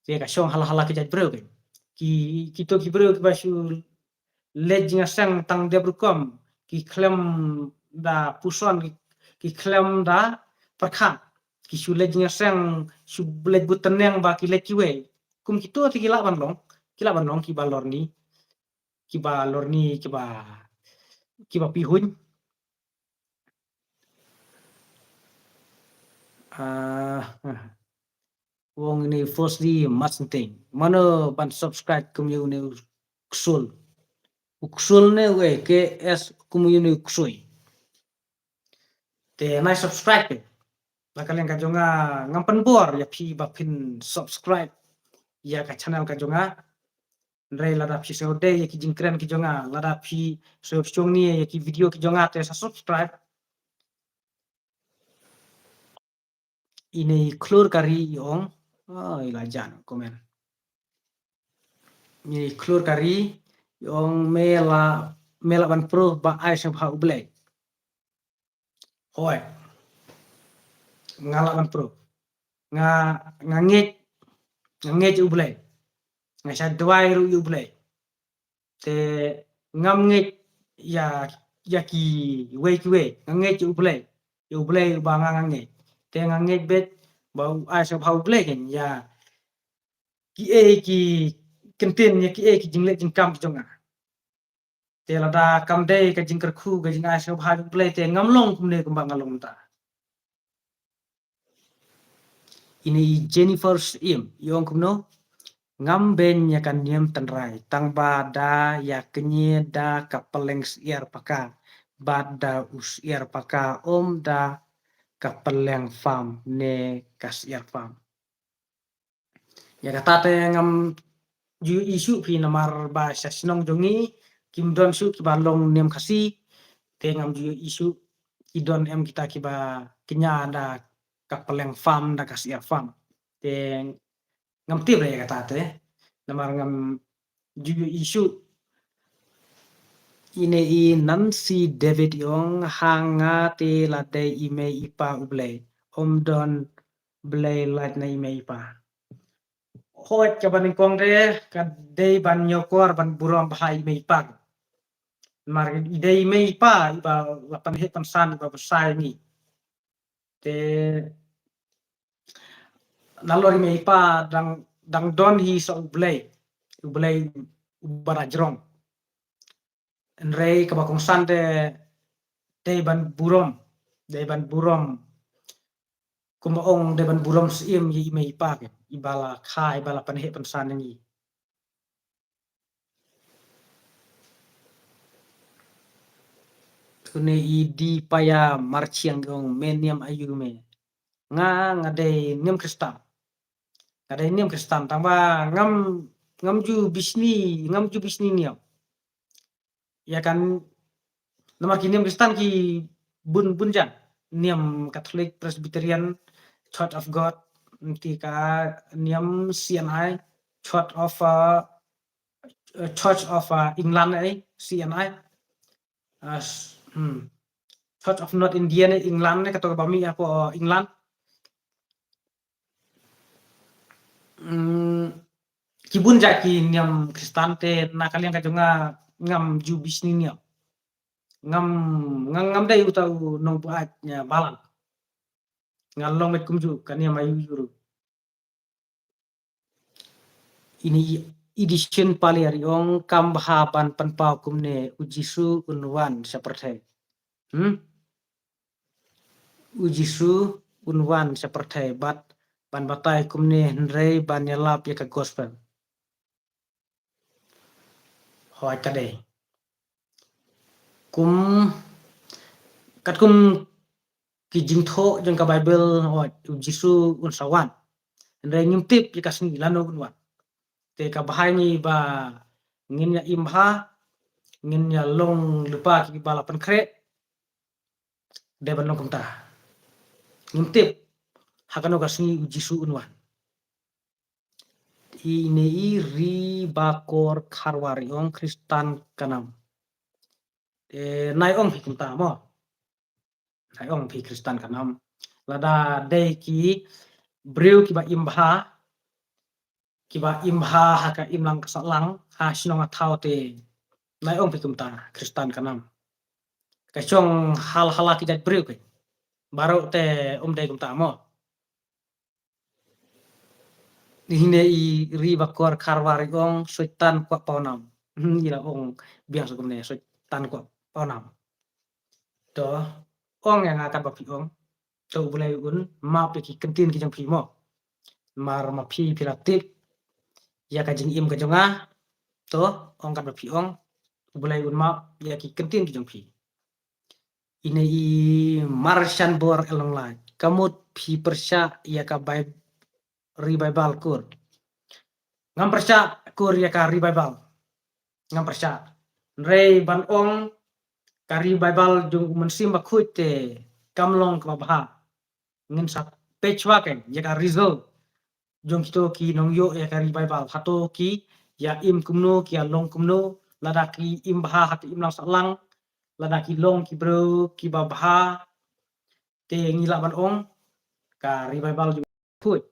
te ka syong hala ki jat breu kan ki breu ki ba shu let jingaseng tang de brukom ki klem da puson ki klem da perkhan ki shu let jingaseng shu let buteneng ba ki let kiwe kum kito ti kila ban long ki ba lorni ki ba pihun wong ni firstly masnting mana ban subscribe kum ni uksul ne we ke es kum ni uksui te nai subscribe ba kalian ka jonga ngampan bor ya phi ba phin subscribe ya ka channel ka jonga Ndrai lada phi seode ya ki jingkren ki jonga lada phi so chong ni ya ki video ki jonga te sa subscribe ini klur kari yong ila jan komen ini klur kari yong mela ban pro ba ai sam ha uble hoi ngala ban pro nge uble nga sa dwai ru uble te ngam nge ya ki we nge uble ba nge te nge bet ba ai sam ha uble ken ya ki kentin ya ki jingle jingkam jonga te lada kam dei ka jingker khu ka jinga so bha uble te ngamlong kumne kumbang ngalong ta ini Jennifer Im yong kumno ngam ben ya kan niem tanrai tang ba da ya kenye da kapeleng siar paka bada usiar paka om da kapeleng fam ne kasiar fam ya kata te ngam ju isu phi namar ba sasnong jongi kim don su ki balong nem kasi te ngam ju isu idon em kita ki ba kenya da kapeleng fam da kasiar fam te ngam tip ya kata te namar ngam ju isu ine I Nancy David yong hanga te lade ime ipa uble om don blay lat na ime ipa hoi ka ban kong de ka dei ban nyokor ban burom bahai ime ipa mar ide ime ipa iba lapan he san iba besai ni te nalor ime ipa dang don hi so uble barajrong Nrei kabakong san de ban burom kumaong de ban burom sim yi ime ipa ke ibala khai ibala panhe pansan ni kune di paya marchiang gong meniam ayume ngade niam kristan tamba ngam ju bisni niam ya kan nama ki niam kristan ki bunjan niam Catholic Presbyterian Church of God nanti ka niam CNI Church of England ai CNI Church of North Indian England ne kato bami apa England kibun jaki niam Kristen te nakalian ka jonga ngam ju bisni niam ngam dai utau nong buat nya balan ngalong met kumju kania mayu yuru ini edition paliariong kambahaban panpau kumne ujisu unwan seperti ujisu unwan seperti ban batai kumne nrei ban yalap ya ka gospel hoi kadai kum kat kum ki jing tho jeng ka Bible Jisu un sawan ndai nyim tip ji kasni lano kun wan te ka bahai ni ba ngin ya imha ngin ya long lupa ki balapan kre de ban long kumta nyim tip hakano kasni Jisu un wan ini ri bakor kharwari ong Kristan kanam nai ong kumta mo nai ong phi Kristan kanam lada dei ki breu ki ba imha kiba imha haka imlang kasalang ha sinong athau te nai ong pikumta Kristan kanam kachong hal hala ki jat breu ke baro te dei kumta mo hine I ri bakor kharwari ong soitan kwa paunam ila ong biang sukumne soitan kwa paunam to ong yang akan bapi ong to bulai un ma pe ki kentin ki jang phi mo mar ma phi pilatik ya ka jing im ka jonga to ong kan bapi ong bulai un ma ya ki kentin ki jang phi ini I Martian bor elong lai kamut phi persya ya ka bai ri Bible kur ngam persya kur ya ka ri Bible ngam persya rei ban ong kari Bible jung mensim bakhut te kamlong ka bah ngin sa pechwa ken ya ka result jong kito ki nong yo ya kari Bible hato ki ya im kumno ki ya long kumno lada ki im bah hati im lang salang lada ki long ki bro ki babha te ngila ban ong ka ri Bible jung khut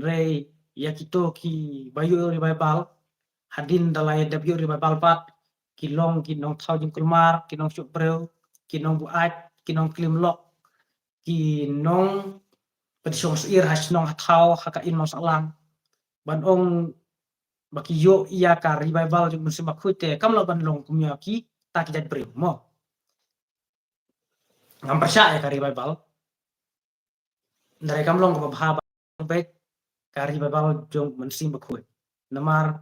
rei ya kito ki bayu ri Bible hadin dalai dabyo ri Bible pat ki long ki nong thau jung kulmar ki nong syuk bro ki nong bu ai ki nong klim lok ki nong pedisong seir has nong thau haka in nong salang ban ong baki yo iya ka ri Bible jung musim bakhut te kam lo ban long kumya ki ta ki jat bro mo ngam persya ya ka ri Bible dari kam long ko bha baik kari Bible jong musim bakhut namar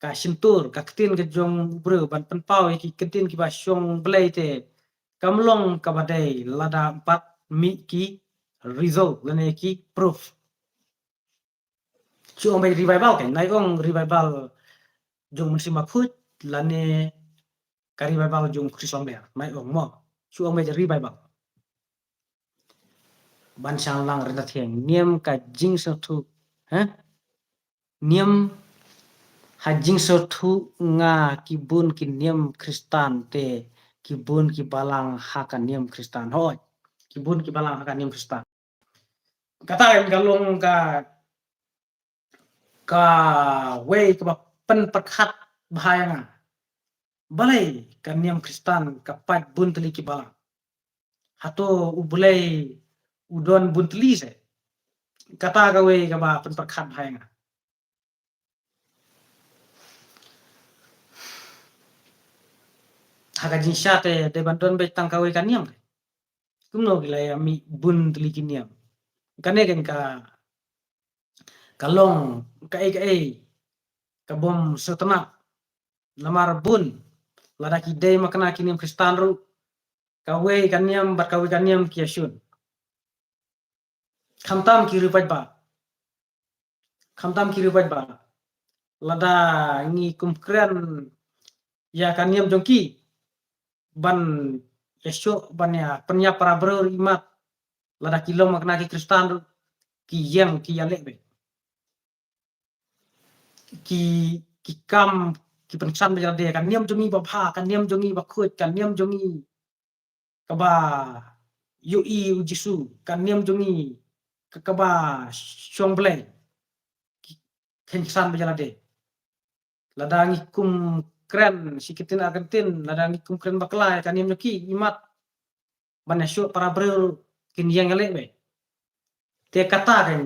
ka simtur ka ketin ke jong bro ban penpau ki ketin ki ba syong blai te kamlong ka badai lada 4 mi ki result lane ki proof chu ong bai revival kan nai ong revival jong musim bakhut lane ka revival jong krisong der nai ong mo chu ong bai revival ban sang lang rena thieng niam ka jing so thu ha niam hajing so thu nga kibun ki niam Kristan te kibun ki balang haka niam Kristan hoi kibun ki balang haka niam Kristan kata yang galong ka wei ka pen perkhat bahaya nga balai ka niam Kristan ka pat bun teli ki balang hato ubulai udon bun teli se kata ka wei ka ba pen perkhat bahaya nga haka jinsya te de bandon be tang kawe kaniam kumno gila ya mi bun teli kiniam kane kan ka kalong ka ka bom setena lamar bun lada ki dei makna kiniam Kristan ru kawe kaniam bat kawe kaniam kiasun khamtam kiri ba lada ngi kumkren ya kaniam jongki ban yesyo ban ya penya para bro imat lada kilom makna ki Kristan ru ki yang ki yalek be ki kam ki pensan be de kan niam jongi ba pha kan niam jongi ba khut kan niam jongi ka ba yu I Jisu kan niam jongi ka ba syong blai ken san be de lada ngi kum kren sikitin Argentin lada ngi kum kren baklai kan niam joki imat ban syo para bro kin yang yalek be te kata kan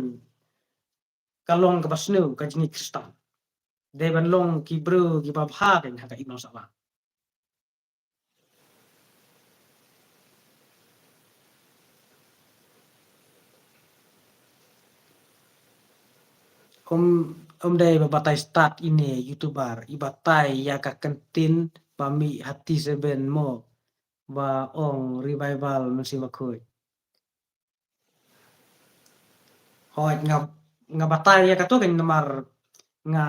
kalong ka basnu ka jingi Kristan de ban long ki bro ki ba pha kan haka ibnu sala om dai babatai start ini youtuber ibatai ya ka kentin pami hati seben mo ba ong revival musim bakoi hoi nga batai ya kato kan namar nga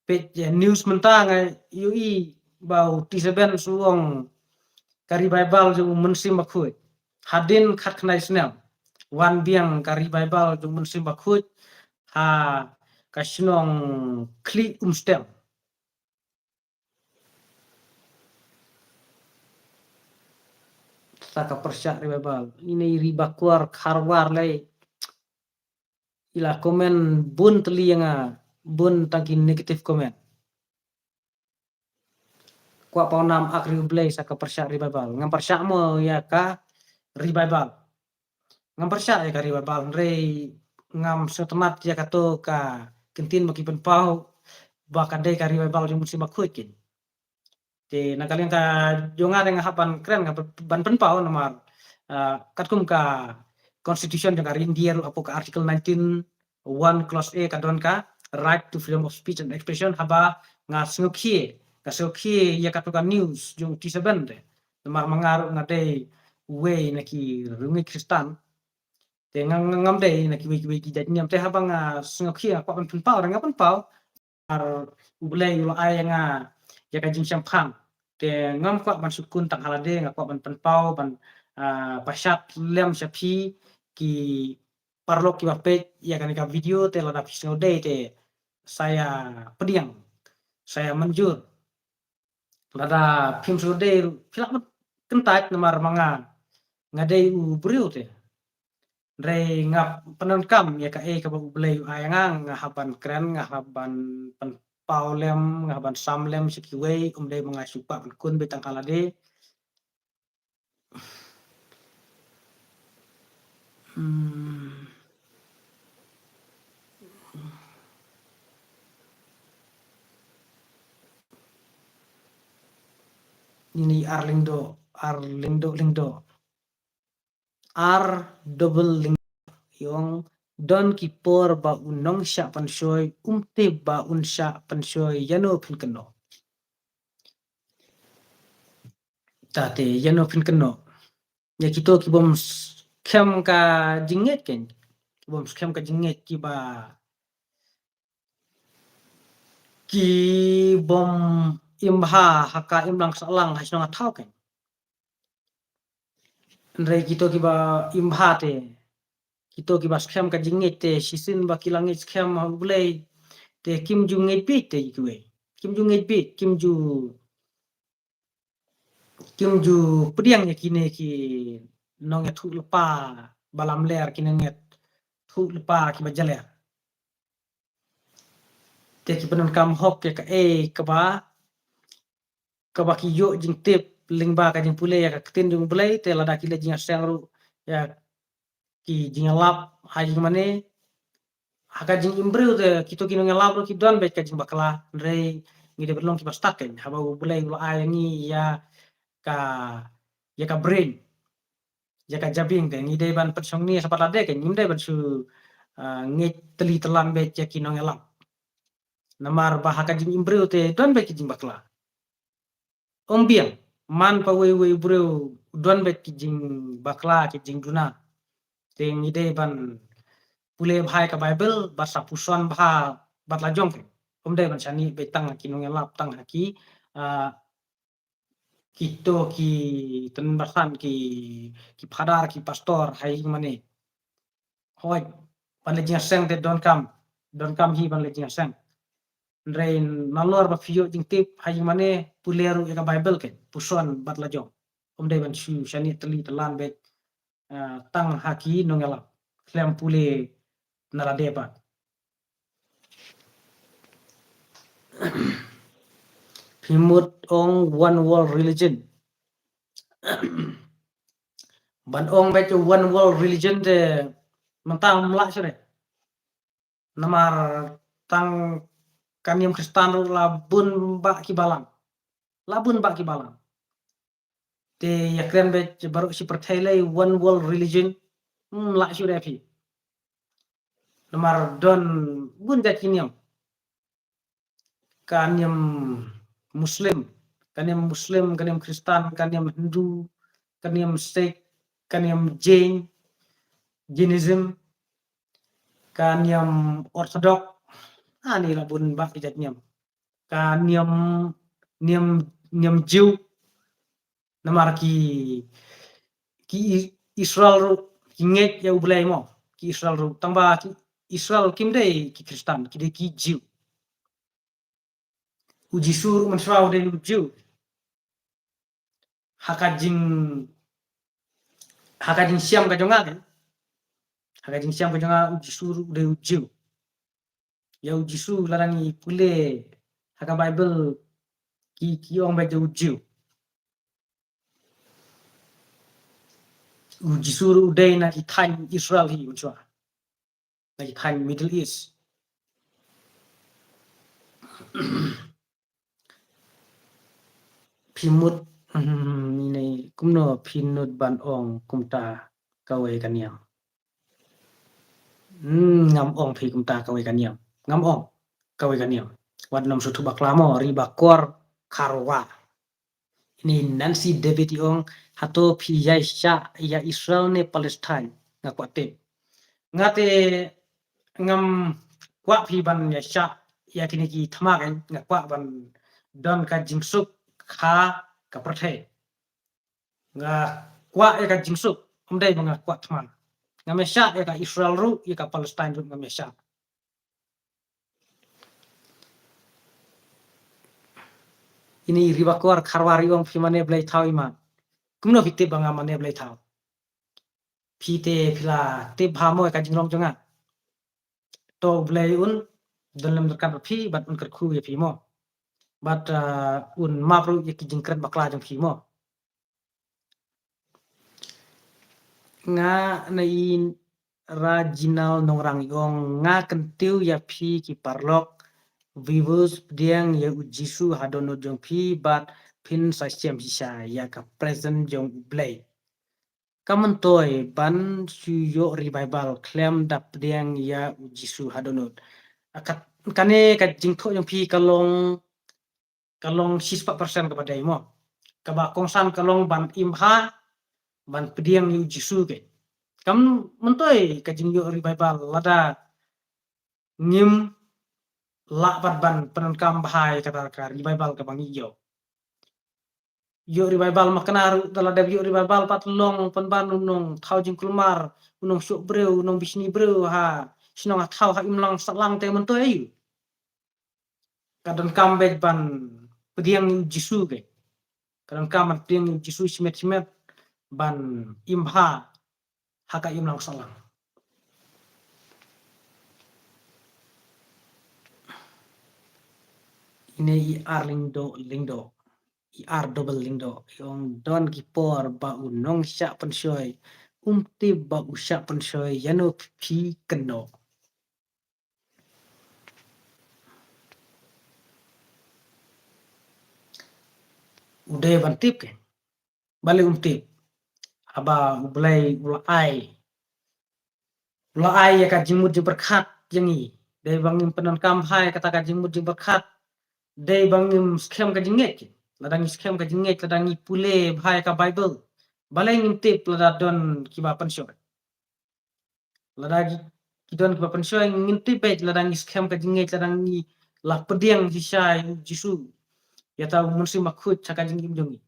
page news mentang nga UI bau ti seben suong ka revival ju musim bakoi hadin khat khnai snam wan biang ka revival ju musim bakoi ha kasinong kli stem saka persyak revival ini riba kuar kharwar lai ila komen bun teli nga bun tangki negatif komen kwa paunam akri blay saka persyak revival ngam persyak mo ya ka revival ngam persyak ya ka revival rei ngam setemat ya kato ka kentin maki penpau bakadai ka revival jung musim bakhuikin te nakalian ka jonga dengan hapan keren ka ban penpau nomor katkum ka constitution jang ka India apo ka article 19 clause A kadon ka right to freedom of speech and expression haba nga sngokhi ya katuka news jung ti sebente nomor mangaru ngadai way naki rungi kristan te ngam dei naki wiki jadi nyam te haba nga sngokhi apa penpau nga penpau ar bulai ulo ai nga ya ka jing champang te ngam kwa ban sukun tang halade nga kwa ban penpau ban pashat lem shapi ki parlok ki bape ya kan ka video te lada pisau dei te saya pediang saya manjur lada phim su dei filak kentat namar manga ngadei u briu te rei ngap penankam ya ka ka bulai ayangang ngahaban keren ngahaban pen paulem ngahaban samlem sikiwei umdei mga supa kun betang kalade ini Arlindo R double ling yung don kipor ba unong sya pansyoy umte ba unsya pansyoy yano pinkeno tate yano pinkeno ya kito kibom kem ka jinget ken kibom kem ka jinget ki bom imha haka imlang salang hasno ngathau ken ndrei kito kiba imha te kito kiba skem ka jinget te sisin ba kilangit skem bulai te kim ju ngai pi te ikwe kim ju ngai pi kim ju pediang ya kine ki nong ya thu lepa balam ler kine nget thu lepa ki bajaler te ki penon kam hok ya ka ka ba ki yo jing tip lingba ka jing pule ya ka ketin jung bulai te lada ki le jing aseng ru ya ki jing lap ha jing mane haka jing imbreu te kito kino ngelap ru ki don bet ka jing bakla rei ngide berlong ki bastaken haba bulai ulo ayangi ka ya ka brain ya ka jabing ke ngide ban persong ni sapat lade ke ngide ban su nge teli telan bet ya kino ngelap namar bahaka jing imbreu te don bet ki jing bakla ombiang man pa we breu don bet ki jing bakla ki jing duna te ngide ban pule bhai ka bible basa puson bha batla jong ke omde ban sani betang ki no ngelap tang ki kito ki tenbasan ki phadar ki pastor hai mane hoi ban le jing seng te don kam hi ban le jing seng rain nalor ba fio jing tip hai mane puleru ya bible ke puson batla jong omde ban shu shani teli telan bet tang haki no ngelap klem pule naradeba Himut ong one world religion ban ong bet one world religion de mentang mla sore namar tang kaniam kristan labun ba ki balang te yakren bet baru si perthailai one world religion la sore phi namar don bun ja kiniam kaniam muslim kaniam Muslim, kaniam Kristen, kaniam Hindu, kaniam Sikh, kaniam Jainism, kaniam Orthodox, ani lah bun bak ijatnyam. Kaniam niam niam Jew, namar ki Israel ru ngek ya ublay mo, ki Israel ru tamba ki Israel kimde ki Kristen, ki Jew. Uji sur mansraw de Jew. Hakajing siam ka jonga kan. Hakajing siam ka jonga uji sur de Jew. Ya uji sur larangi pule haka Bible ki ong baca Jew. Uji sur uday na ki thain Israel hi manswa. Na ki thain Middle East. Pimut ini kumno pinut ban ong kumta kawe kaniam. Ngam ong pi kumta kawe kaniam. Ngam ong kawe kaniam. Wad nam sutu baklamo ribakor karwa. Ini Nancy David ong hato pi ya Israel ne Palestine ngakwate. Ngate ngam kwa pi ban ya kini ki thamakan ngakwa ban don ka jingsuk kha ka prathe nga kwa ka jingsuk umdai banga kwa thman ngamesha ka Israel ru ka Palestine ru ngamesha ini ribakor kharwari ong phimane blai thau iman kumno fitte banga mane blai thau phite phila te phamo ka jingrong jonga to blai un dalam dekat phi bat un ker khu ya phimo bat un mapru ki jingkret bakla jong phimo nga nain rajinal nongrang yong nga kentiu ya phi ki parlok vivus diang ya ujisu hadono jong phi bat phin sa siam sisa ya ka present jong blay kamantoy ban suyo revival claim dap diang ya ujisu hadono akat kane ka jingtho jong phi kalong 6% kepada imo kaba kongsan kalong ban imha ban pediang yu jisu ke kam mentoy ka jingyo revival lada ngim la ban penon kam bahai kata ka revival ka bang yo revival maknar dala da yo revival pat long pan nong thau jing kulmar nong syuk breu nong bisni breu ha sinong thau ha imlang salang te mentoy ayu kadon kam ban pediang yu jisu ke kadon kam pediang yu jisu simet ban imha haka imlang salang ini IR lingdo IR double lingdo yung don kipor ba unong sya pensyoy umti ba usya pensyoy yano pi keno udah bantip ke balik umtip aba ulai ya ka jimut jing berkat yangi dai bangim penon kamhai kata ka jimut jing berkat dai bangim scam ka jingek ladangi scam ka jingek ladangi pule bhai ka Bible balai ngintip lada don kiba pensyoy ladagi kidon kiba pensyoy ngintip bet ladangi scam ka jingek ladangi lah pediang jisai jisu ya tahu munsi makhut chaka jingim jongi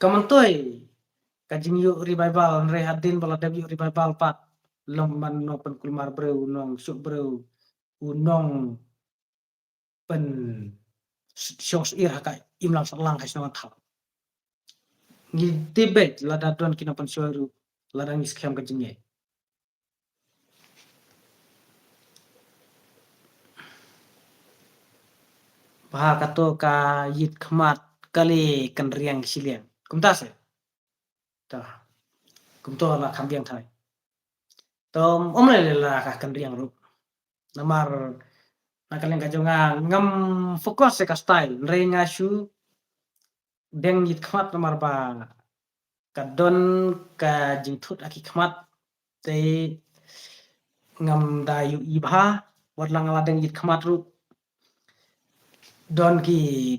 kamantoy kajing yu revival re hadin bala yu revival pat long man no pen kulmar breu nong syuk breu unong pen syos ir haka imlang salang has no thal ni tibet lada don kina pen syoru lada ngis kham kajing ye bah kato ka yit khmat kali kan riang siliang kumta se ta kumto la khambiang thai tom omle la ka kan riang ru namar nakaleng kajonga ngam fokus se ka style renga shu deng yit khmat namar ba kadon ka jingthut aki khmat te ngam da yu ibha watlang la deng yit khmat ru don ki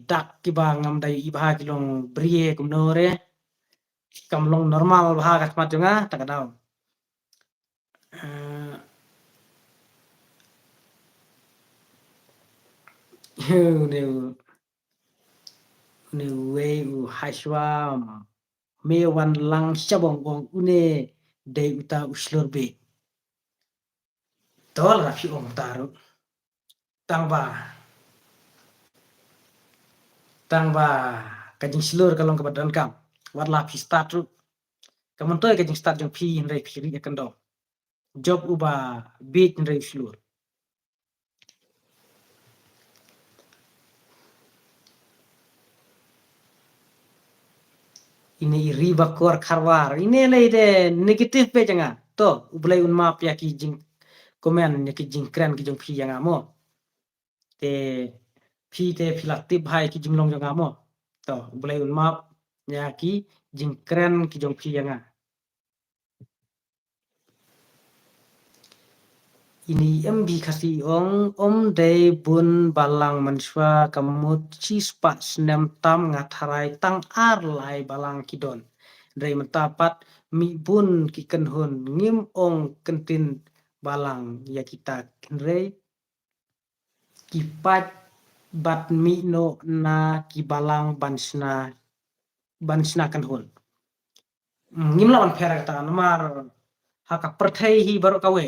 dak ki ba ngam dai ibha ki long brie kum nore kam long normal bha kat mat jonga tak dau ne ne we u hashwam me wan lang shabong bong une dei uta uslor be tol rafi om taru tang ba kajing slur kalong ke badan kam wat la phi start ru kamun toy kajing start jong phi in rei phiri akan do job uba bit in rei slur ini riba kor kharwar ini le de negative pe janga to ublai un map ya ki jing komen ya ki jing kren ki jong phi yang amo te phi te philaktif hai ki jing long jong amo to ublai un map ya ki jing kren ki jong phi yang ini MB kasi om day bun balang manswa kamut cispa snem tam ngatharai tang ar lai balang kidon day mentapat mi bun ki kenhun ngim ong kentin balang ya kita kenrei kipat bat mi no na ki balang bansna kenhun ngim lawan phera kata namar haka perthai hi baru kawe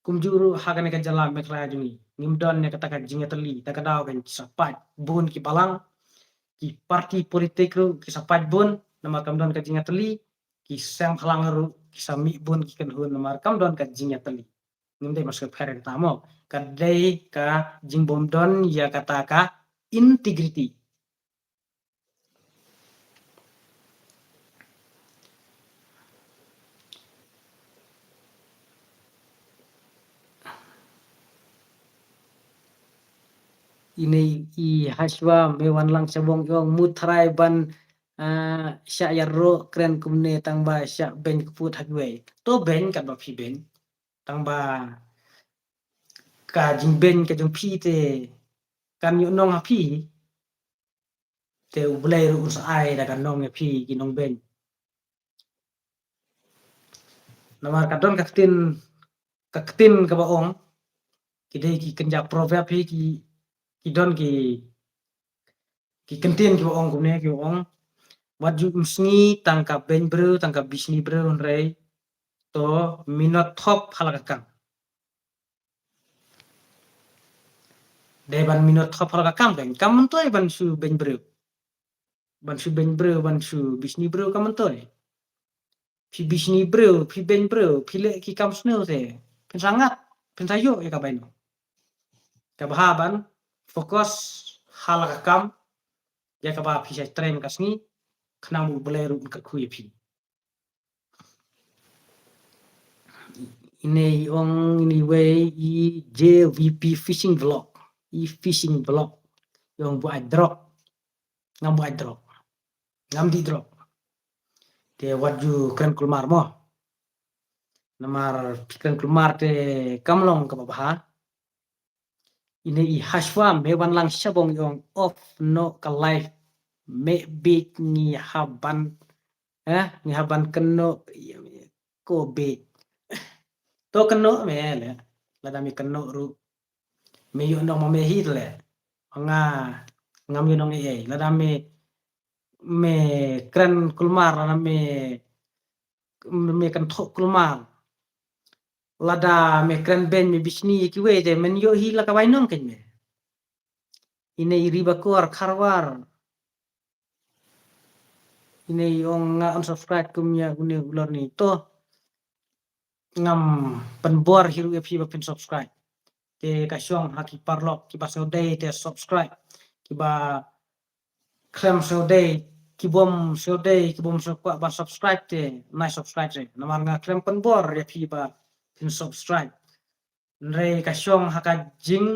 kumjuru hagane ka jala mekla juni nimdon ne kata ka jinga teli ta kadau kan sapat bun ki balang ki parti politik ru ki sapat bun nama kamdon ka jinga teli ki sem halang ru ki sami bun ki kan hun nama kamdon ka jinga teli nimde masuk phere tamo kadai ka jingbom don ya kata ka integrity ini I haswa mewan lang sabong yong mutrai ban sya yarro kren kumne tangba sya ben kuput hagwe to ben kan ba phi ben tangba ka jing ben ka jong phi te kan yu nong ha phi te ublai ru us ai da kan nong phi ki nong ben namar kadon kaktin ka ba ong ki dei ki kenja proverb hi ki don ki kentin ki ba ong kumne ki ong wat ju msngi tangka ben bro tangka bisni bro rei to minot thop halakakang deban minot thop halakakang ben kamun toy ban su ben bro ban su bisni bro kamun toy phi bisni bro phi ben bro phi le ki kam sneu te pen sangat pen sayo ya kabaino kabahaban fokus halakakam ya kaba phi sai trem kasni khnang beleru ka khuye phi ini ong ini way I JVP fishing vlog I fishing vlog yang buat drop ngam buat drop ngam di drop te waju kren kulmar mo namar kren kulmar te kamlong ka baha ini I haswa mewan lang sabong yong off no ka live me bit ni haban keno ko bit to keno me le lada mi keno ru me yo no me hit le nga ngam yo nong e lada me kren kulmar lada me kan thok kulmar lada me kren ben me bisni ki we de men yo hi la ka wai nong ken me ine riba kor kharwar ine ong nga unsubscribe kumya gune ulor ni to ngam penbor hiru fi ba pin subscribe te ka syong haki parlok ki ba so day te subscribe ki ba klem so day ki bom so kwa ba subscribe te na subscribe te namar nga klem penbor ya fi ba pin subscribe nre ka syong haka jing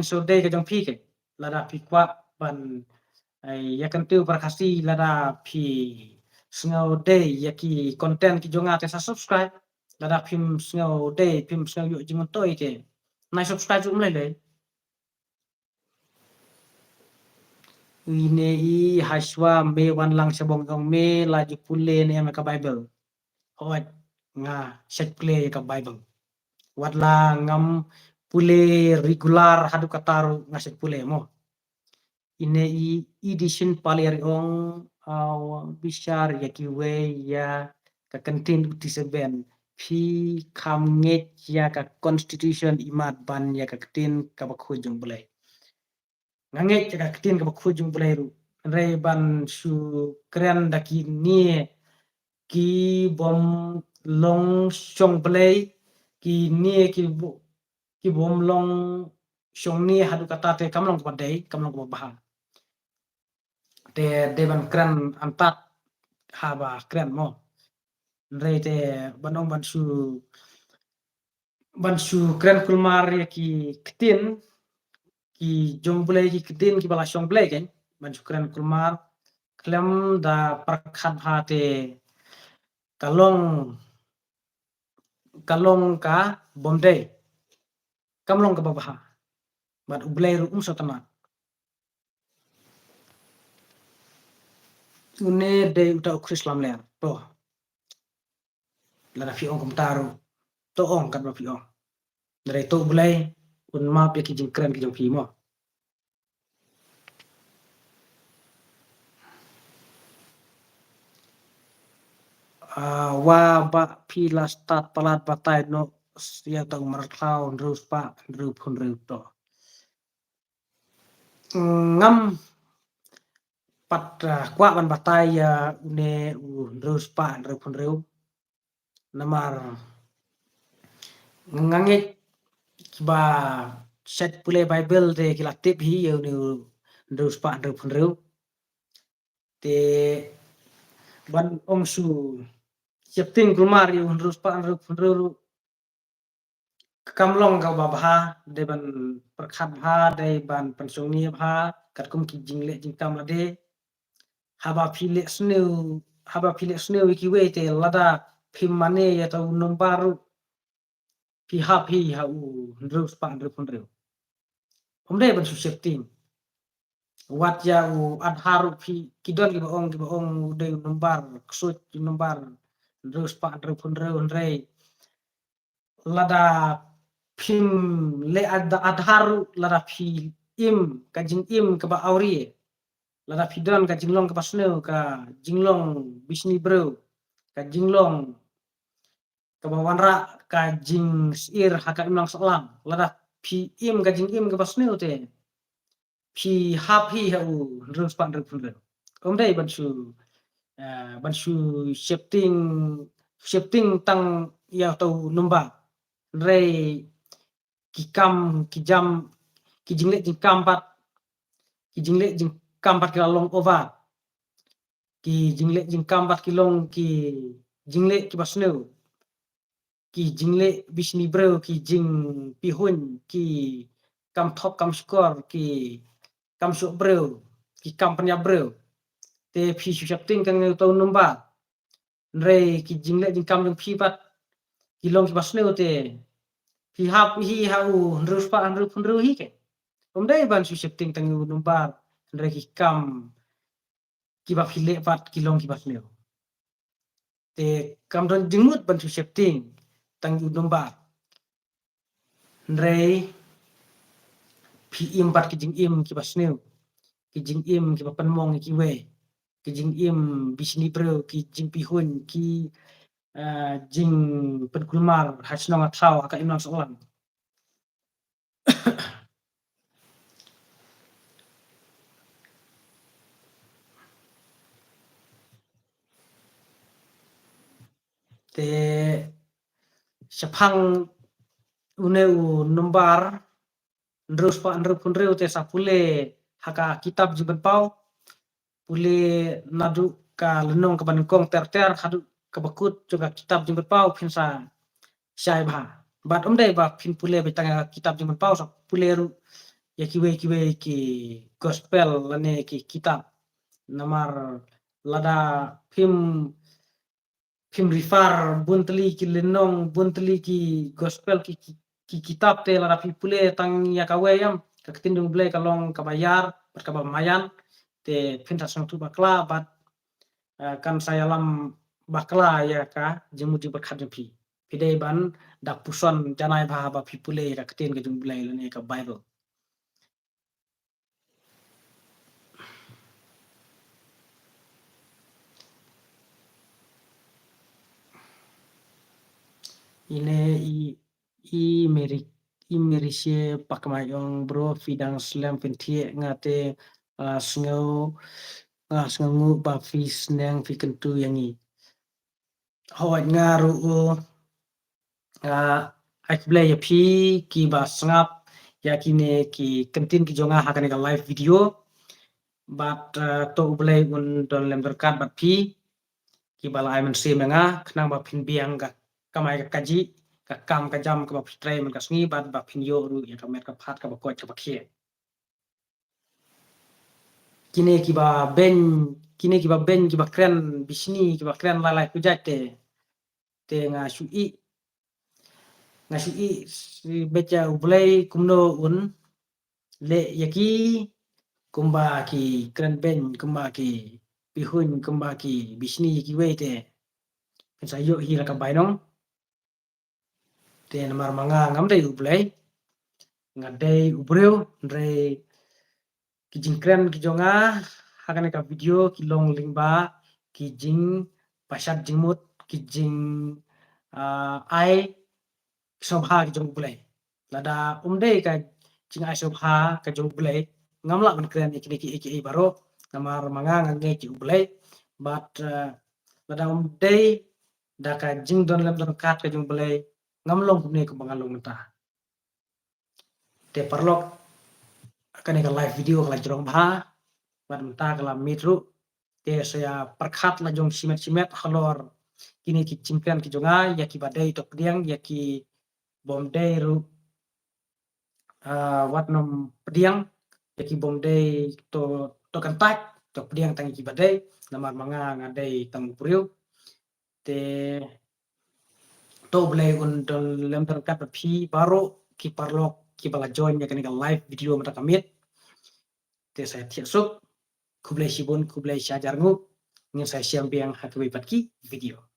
so day ka jong fi ke lada fi kwa ban ya kan tu perkasi lada fi sngau day ya ki konten ki jonga te sa subscribe lada phim sngau day phim sngau yu jing toy te na subscribe ju mle le Ine I haswa me wan lang sabong ong me laju pule ne ka Bible. Hoat nga set pule ka Bible. Wat la ngam pule regular hadu kataru nga set pule mo. Ine I edition paleri ong bishar ya kiwe ya ka kentin uti seben pi kam nget ya ka constitution imat ban ya ka ketin ka bakhujung bulai. Nganget ya ka ketin ka bakhujung bulai ru. Re ban su keren daki ni ki bom long song bulai ki ni ki bom long song ni hadu kata te kamlong padai kamlong baha. De ban keren antat haba keren mo. Re te banong bansu keren kulmar ya ki ketin ki jong bulai ki ketin ki bala song bulai kan bansu keren kulmar klem da perkhat ha te kalong ka bomdai kamlong ka babaha bat ublai ru satana une de uta ukrislam ler to la fi ong komtaru to ong kat fi ong dari to bulai un map ya ki jing keren ki jong fi mo wa ba pi la start palat batai no ya tang markau ndrus pa ndru pun to ngam pat kwa ban batai ya une ndrus pa ndru pun namar nganget kiba set pule Bible de kilatip hi ya ne ndrus pa ndru pun te ban om su siapting kumar yu ndrus pa ndru pun kamlong ka babaha de ban perkhat ha de ban pensong ni ha kat kum ki jingle jingtam lade haba phile sneu ki we te lada phim mane ya tau nombaru pi ha u ndrus pa ndru pun omde ban su setting wat ya u adharu pi kidon ki baong de nombar ksut nombar ndrus pa ndru pun ndrei lada phim le adharu lada pi im kajing im ke ba auri lada pidon ka jinglong ke pasneu ka jinglong bisni bro ka jinglong ke bawanra ka jing sir haka imlang salam lada pi im ka jing im ke pasneu te pi happy hu ndrus pa ndru pun omdai bansu shifting tang ya tau numba rei kijam kijingle jing kampat ki long ova ki jingle jing kampat ki long ki jingle ki basneu ki jingle bisni bro ki jing pihun ki kam thop kam skor ki kam sok bro ki kam panya bro te phi shifting kang tau numba rei ki jingle jing kam jing phi pat ki long ki basneu te hi hau ndrus pa ndru pun hi ke omdai ban su shifting tang numba rei ki kam ki ba phile pat ki long ki basneu te kam don jingmut ban su shifting tang numba rei pi im pat ki jing im ki basneu ki jing im ki ba panmong ki we ki jing im bisni bro ki jing pihun ki jing penkulmar hasnong athau ka imlang solan te sepang uneu numbar ndrus pa ndru pun te sapule haka kitab jiban pau pule nadu ka lenong ka bankong ter hadu ka bakut juga kitab jiban pau pinsa sai bha bat omdai ba pin pule betanga kitab jiban pau sa pule ru ya kiwe ki gospel lane ki kitab namar lada phim rifar buntli ki lenong buntli ki gospel ki kitab te lada phi pule tang ya kawe yam ka ketindung ble kalong ka bayar ka ba mayan te pentas tu bakla bat kan saya lam bakla ya ka jemu di berkat pi pide ban dak puson janai bah ba pi pule ka ketin ke jum bulai ne ka Bible ine i meri i merisye pakmayong bro fidang slam pentie ngate sngau ngu ba fi sneng fi kentu yangi hawat ngaru ai play ya phi ki ba sngap ya kine ki kentin ki jonga hakane ka live video but to play un don lem berkat bat phi ki bala ai men se menga knang ba phin biang ga kamai ka kaji ka kam ka jam ka ba trai men ka sngi bat ba phin yo ru ya ka met ka phat ka ba ko cha ba khie kine ki ba ben kine ki ba ben ki ba kren bisni ki ba kren la lai ku jate te nga shu i ngasi i si beca ublay kumno un le yaki kumba ki kren ben kumba ki pihun kumba ki bisni ki wete pensa yo hi la kabay nong te namar manga ngam day ublay ngaday ubreo ndre ki jing kren ki jonga hakane ka video ki long lingba ki jing pasat jingmut ki jing ai sobha ki jong bulai lada umde ka jing ai sobha ka jong bulai ngamla man kren iki baro namar manga ngange ki bulai but lada umde da ka jing don lam don kat ka jong bulai ngamlong ne ko bangalong menta te parlok kane ka live video ka jong bha bat menta kala mitru te saya perkhat la jong simet halor kini ki cingkran ki jonga ya ki badai tok diang ya ki bomdai ru wat nom pediang yaki bomdai to kantak to pediang tangi ki badai namar manga ngadai tang puriu te to blai un to lem terkat phi baro ki parlok ki bala join ya kan live video mata kamit te saya tiasuk kublai sibun kublai syajar ngu ngin saya siam biang hakwi patki video